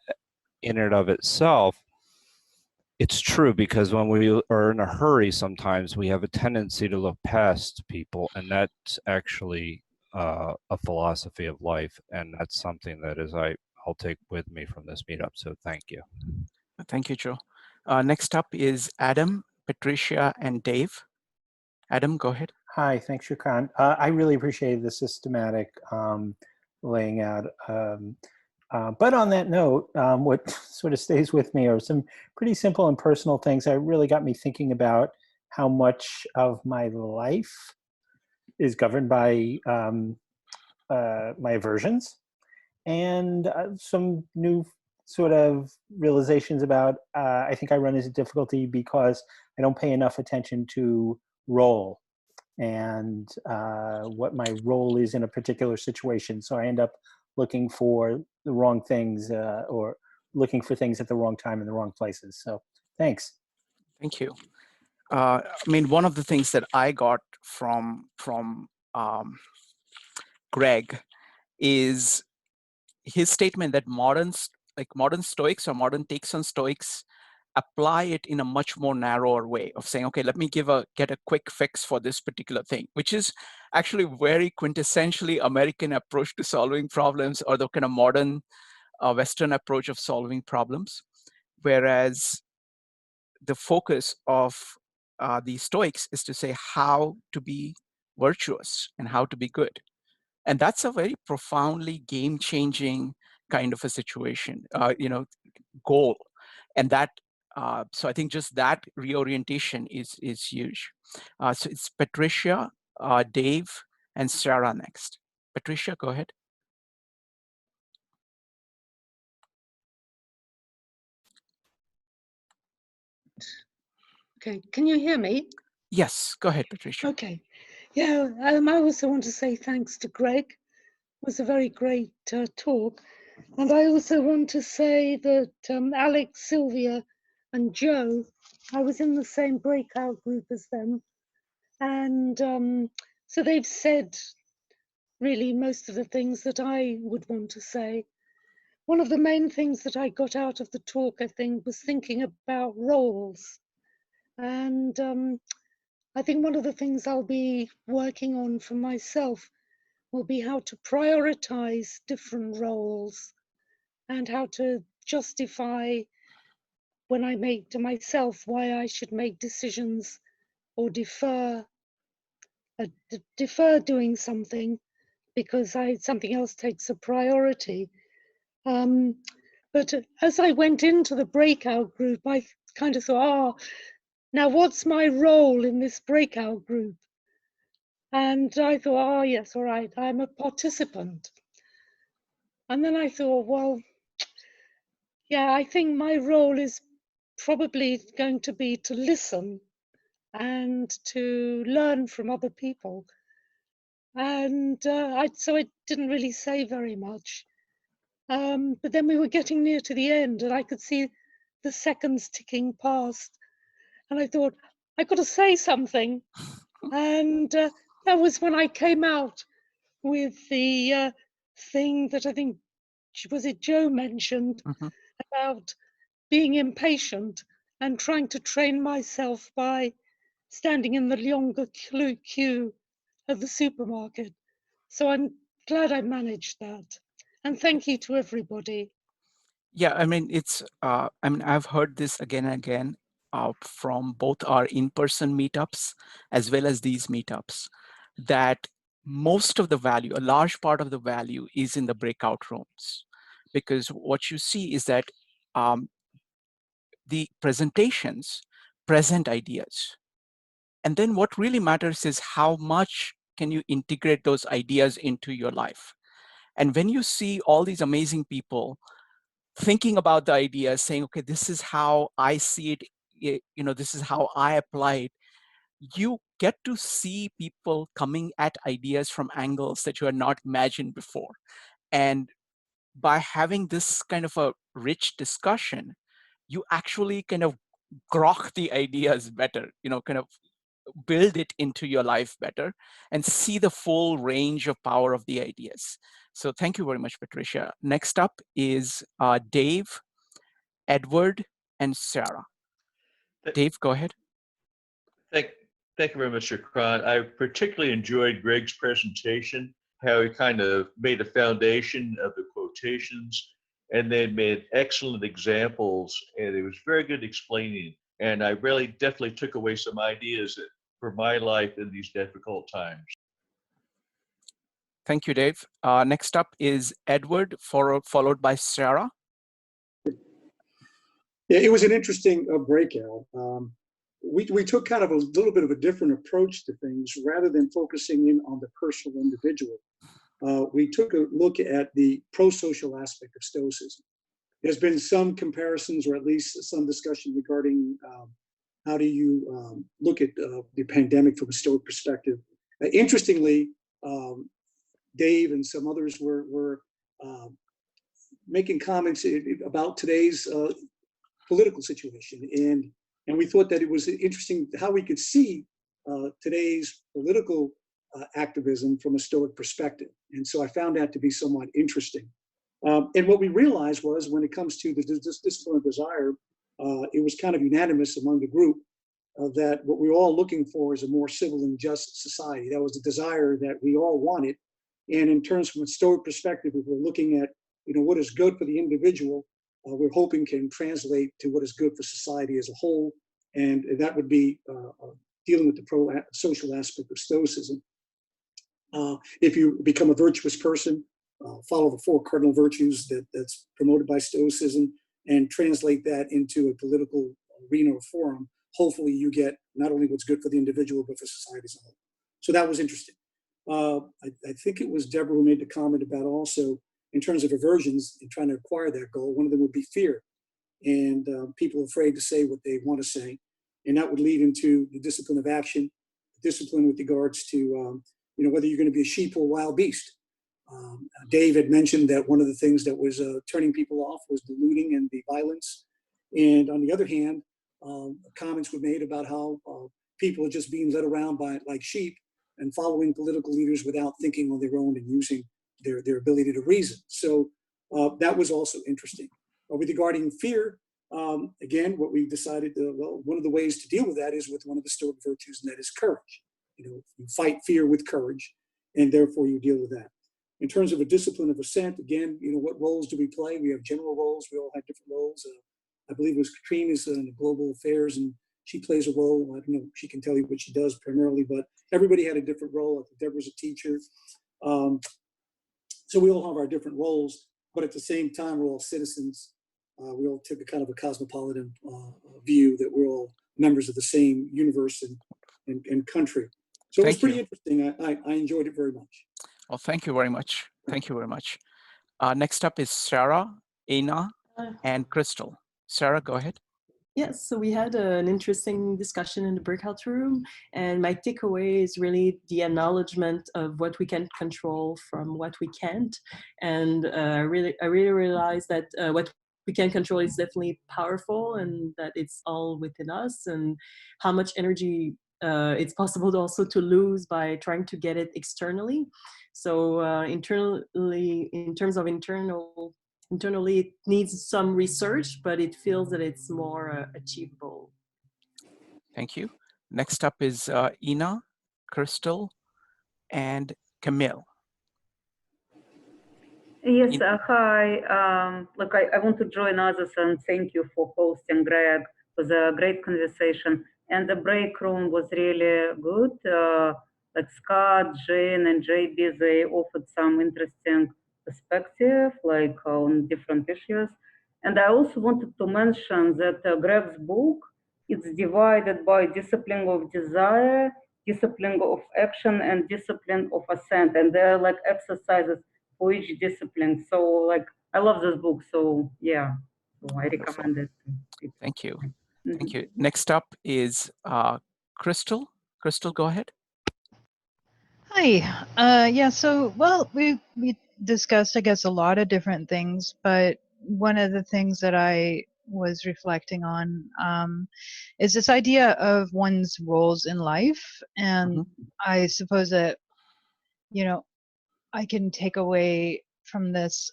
Speaker 5: in and of itself, it's true, because when we are in a hurry, sometimes we have a tendency to look past people, and that's actually a philosophy of life, and that's something that I'll take with me from this meetup. So thank you.
Speaker 1: Thank you, Joe. Next up is Adam, Patricia, and Dave. Adam, go ahead.
Speaker 12: Hi, thanks, Shukran. I really appreciated the systematic laying out. But on that note, what sort of stays with me are some pretty simple and personal things that really got me thinking about how much of my life is governed by my aversions, and some new sort of realizations about, I think I run into difficulty because I don't pay enough attention to role and what my role is in a particular situation. So I end up looking for the wrong things or looking for things at the wrong time in the wrong places. So thanks.
Speaker 1: Thank you. I mean, one of the things that I got from Greg is his statement that modern Stoics or modern takes on Stoics apply it in a much more narrower way of saying, okay, let me get a quick fix for this particular thing, which is actually very quintessentially American approach to solving problems, or the kind of modern Western approach of solving problems. Whereas the focus of the Stoics is to say how to be virtuous and how to be good. And that's a very profoundly game-changing kind of a situation, goal. And that, so I think just that reorientation is huge. So it's Patricia, Dave, and Sarah next. Patricia, go ahead.
Speaker 13: Okay, can you hear me?
Speaker 1: Yes, go ahead, Patricia.
Speaker 13: Okay. Yeah, I also want to say thanks to Greg. It was a very great talk. And I also want to say that Alex, Sylvia, and Joe, I was in the same breakout group as them. And so they've said really most of the things that I would want to say. One of the main things that I got out of the talk, I think, was thinking about roles. And I think one of the things I'll be working on for myself will be how to prioritize different roles and how to justify when I make to myself why I should make decisions or defer doing something because something else takes a priority. But as I went into the breakout group, I kind of thought, now what's my role in this breakout group? And I thought, yes, all right, I'm a participant. And then I thought, well, yeah, I think my role is probably going to be to listen and to learn from other people. And so I didn't really say very much. But then we were getting near to the end and I could see the seconds ticking past. And I thought, I got to say something. And that was when I came out with the thing that I think, was it Joe mentioned, about being impatient and trying to train myself by standing in the longer queue at the supermarket. So I'm glad I managed that. And thank you to everybody.
Speaker 1: Yeah, I mean, I've heard this again and again from both our in-person meetups as well as these meetups, that most of the value, a large part of the value is in the breakout rooms. Because what you see is that the presentations present ideas. And then what really matters is how much can you integrate those ideas into your life. And when you see all these amazing people thinking about the ideas, saying, okay, this is how I see it, this is how I apply it, you get to see people coming at ideas from angles that you had not imagined before. And by having this kind of a rich discussion, you actually kind of grok the ideas better, kind of build it into your life better and see the full range of power of the ideas. So thank you very much, Patricia. Next up is Dave, Edward, and Sarah. Dave, go ahead.
Speaker 14: Thank you very much, Shukran. I particularly enjoyed Greg's presentation, how he kind of made a foundation of the quotations and then made excellent examples, and it was very good explaining. And I really definitely took away some ideas for my life in these difficult times.
Speaker 1: Thank you, Dave. Next up is Edward, followed by Sarah.
Speaker 15: Yeah, it was an interesting breakout. We took kind of a little bit of a different approach to things. Rather than focusing in on the personal individual, we took a look at the pro-social aspect of Stoicism. There's been some comparisons, or at least some discussion regarding how do you look at the pandemic from a Stoic perspective. Interestingly, Dave and some others were making comments about today's political situation, and we thought that it was interesting how we could see today's political activism from a Stoic perspective. And so I found that to be somewhat interesting. And what we realized was, when it comes to this discipline of desire, it was kind of unanimous among the group that what we were all looking for is a more civil and just society. That was the desire that we all wanted. And in terms from a Stoic perspective, if we're looking at what is good for the individual, we're hoping can translate to what is good for society as a whole. And that would be dealing with the pro-social aspect of Stoicism. If you become a virtuous person, follow the 4 cardinal virtues that's promoted by Stoicism and translate that into a political arena or forum, hopefully you get not only what's good for the individual, but for society as a whole. So that was interesting. I think it was Deborah who made the comment about also, in terms of aversions and trying to acquire that goal, one of them would be fear. And people are afraid to say what they want to say. and that would lead into the discipline of action, discipline with regards to whether you're going to be a sheep or a wild beast. Dave had mentioned that one of the things that was turning people off was the looting and the violence. And on the other hand, comments were made about how people are just being led around by like sheep and following political leaders without thinking on their own and using their ability to reason. So that was also interesting. With regarding fear, again, what we decided, one of the ways to deal with that is with one of the Stoic virtues, and that is courage. You fight fear with courage, and therefore you deal with that. In terms of a discipline of assent, again, what roles do we play? We have general roles. We all have different roles. I believe it was Katrine is in global affairs, and she plays a role. I don't know, she can tell you what she does primarily, but everybody had a different role. I think Deborah's a teacher. So we all have our different roles, but at the same time, we're all citizens. We all took a kind of a cosmopolitan view that we're all members of the same universe and country. So it was pretty interesting. I enjoyed it very much.
Speaker 1: Well, thank you very much. Thank you very much. Next up is Sarah, Aina, and Crystal. Sarah, go ahead.
Speaker 16: Yes, so we had an interesting discussion in the breakout room, and my takeaway is really the acknowledgement of what we can control from what we can't. And I really realized that what we can control is definitely powerful, and that it's all within us, and how much energy it's possible also to lose by trying to get it externally. So internally, in terms of internally, it needs some research, but it feels that it's more achievable.
Speaker 1: Thank you. Next up is Ina, Crystal, and Camille.
Speaker 4: Yes, hi. I want to join others and thank you for hosting, Greg. It was a great conversation. And the break room was really good. Like Scott, Jane, and JB, they offered some interesting perspective, like on different issues. And I also wanted to mention that Greg's book, it's divided by discipline of desire, discipline of action, and discipline of assent. And there are like exercises for each discipline. So like, I love this book. So yeah, so I recommend it.
Speaker 1: Thank you. Thank you. Next up is Crystal. Crystal, go ahead.
Speaker 17: Hi. Yeah, so, well, we discussed, I guess, a lot of different things, but one of the things that I was reflecting on is this idea of one's roles in life. And I suppose that, I can take away from this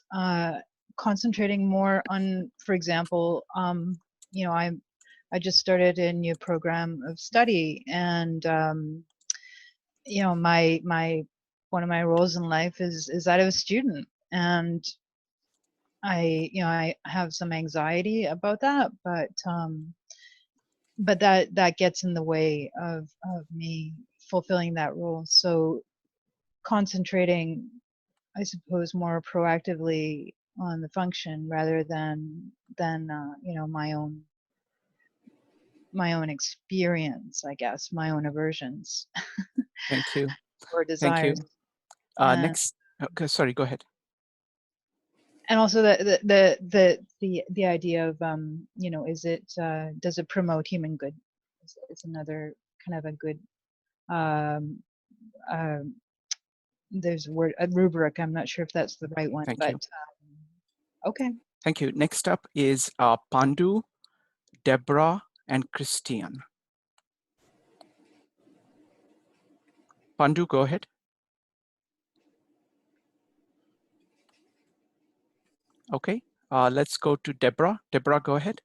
Speaker 17: concentrating more on, for example, I just started a new program of study, and one of my roles in life is that of a student, and I have some anxiety about that, but that gets in the way of me fulfilling that role. So concentrating, I suppose, more proactively on the function rather than my own experience, I guess, my own aversions.
Speaker 1: Thank you.
Speaker 17: Or desires.
Speaker 1: Thank you. Next, okay, sorry, go ahead.
Speaker 17: And also the idea of is it does it promote human good? It's another kind of a good there's a rubric. I'm not sure if that's the right one.
Speaker 1: Thank you.
Speaker 17: Okay.
Speaker 1: Thank you. Next up is Pandu, Deborah, and Christian. Pandu, go ahead. Okay, let's go to Deborah. Deborah, go ahead.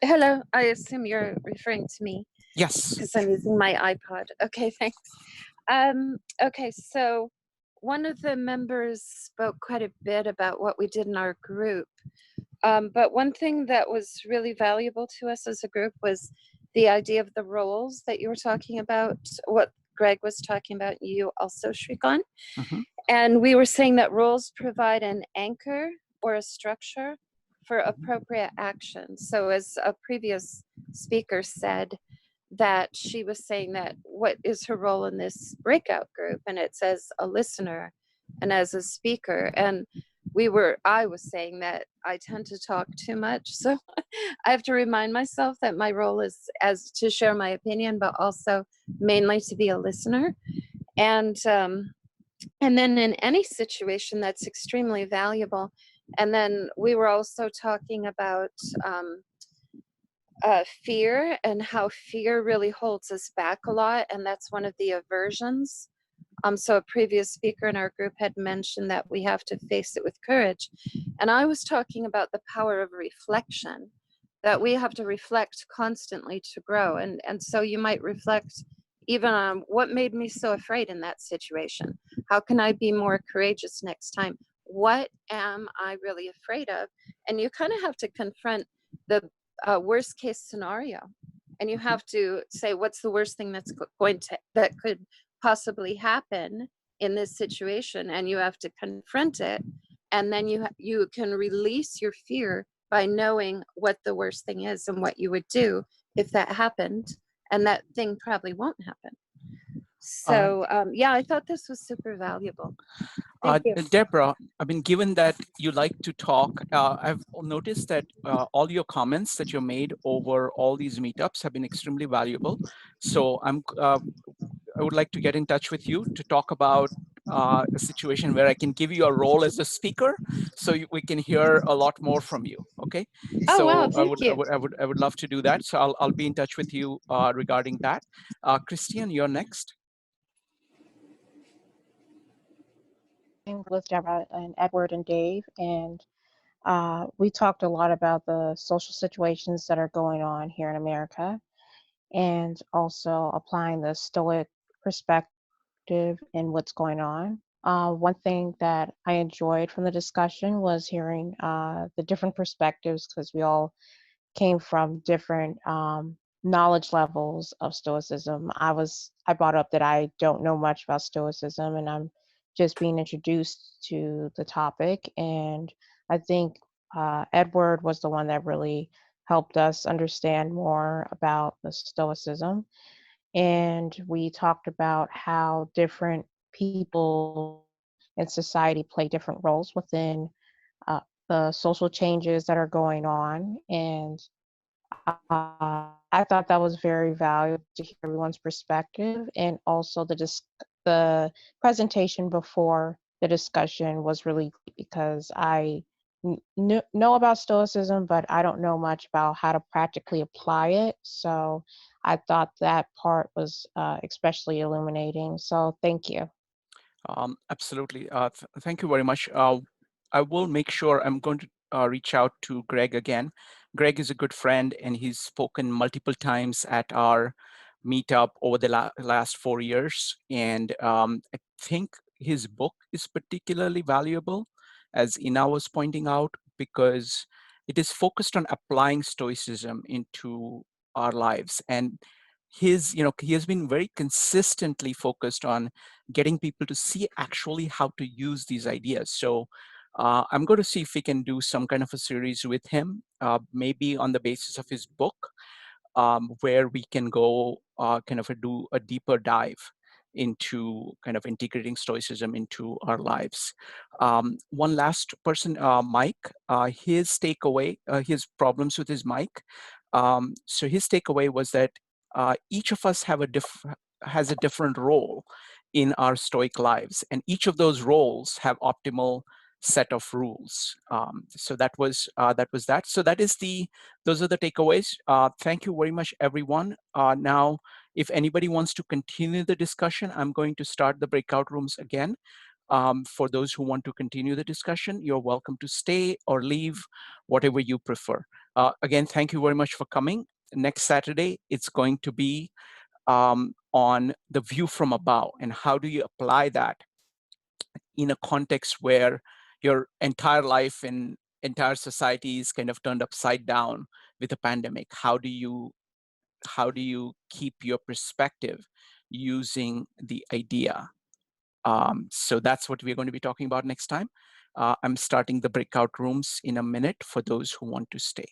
Speaker 18: Hello, I assume you're referring to me.
Speaker 1: Yes.
Speaker 18: Because I'm using my iPod. Okay, thanks. Okay, so one of the members spoke quite a bit about what we did in our group. But one thing that was really valuable to us as a group was the idea of the roles that you were talking about, what Greg was talking about, you also, Shrikant. And we were saying that roles provide an anchor or a structure for appropriate action. So as a previous speaker said, that she was saying that what is her role in this breakout group? And it says a listener and as a speaker. And I was saying that I tend to talk too much, so I have to remind myself that my role is as to share my opinion, but also mainly to be a listener. And then in any situation that's extremely valuable. And then we were also talking about fear and how fear really holds us back a lot, and that's one of the aversions. So a previous speaker in our group had mentioned that we have to face it with courage. And I was talking about the power of reflection, that we have to reflect constantly to grow. And so you might reflect even on what made me so afraid in that situation. How can I be more courageous next time? What am I really afraid of? And you kind of have to confront the worst case scenario. And you have to say, what's the worst thing that could possibly happen in this situation, and you have to confront it, and then you can release your fear by knowing what the worst thing is and what you would do if that happened, and that thing probably won't happen. So yeah, I thought this was super valuable. Thank you.
Speaker 1: Deborah, I mean, given that you like to talk, I've noticed that all your comments that you made over all these meetups have been extremely valuable. So I would like to get in touch with you to talk about a situation where I can give you a role as a speaker, so we can hear a lot more from you. Okay.
Speaker 18: Oh,
Speaker 1: So
Speaker 18: wow, thank you.
Speaker 1: I would love to do that. So I'll be in touch with you regarding that. Christian, you're next.
Speaker 19: With Deborah and Edward and Dave, and we talked a lot about the social situations that are going on here in America, and also applying the Stoic perspective in what's going on. One thing that I enjoyed from the discussion was hearing the different perspectives, because we all came from different knowledge levels of Stoicism. I brought up that I don't know much about Stoicism, and I'm just being introduced to the topic. And I think Edward was the one that really helped us understand more about the Stoicism. And we talked about how different people in society play different roles within the social changes that are going on. And I thought that was very valuable to hear everyone's perspective, and also the presentation before the discussion was really great, because I know about Stoicism, but I don't know much about how to practically apply it. So I thought that part was especially illuminating. So thank you.
Speaker 1: Absolutely. Thank you very much. I will make sure I'm going to reach out to Greg again. Greg is a good friend, and he's spoken multiple times at our meetup over the last 4 years. And I think his book is particularly valuable, as Ina was pointing out, because it is focused on applying Stoicism into our lives. And he has been very consistently focused on getting people to see actually how to use these ideas. So I'm going to see if we can do some kind of a series with him, maybe on the basis of his book, where we can go do a deeper dive into kind of integrating Stoicism into our lives. One last person, Mike, his takeaway, his problems with his mic. So his takeaway was that each of us has a different role in our Stoic lives, and each of those roles have optimal set of rules. So that was that. So those are the takeaways. Thank you very much, everyone. Now, if anybody wants to continue the discussion, I'm going to start the breakout rooms again. For those who want to continue the discussion, you're welcome to stay or leave, whatever you prefer. Again, thank you very much for coming. Next Saturday, it's going to be on the view from above, and how do you apply that in a context where your entire life and entire society is kind of turned upside down with a pandemic. How do you keep your perspective using the idea? So that's what we're going to be talking about next time. I'm starting the breakout rooms in a minute for those who want to stay.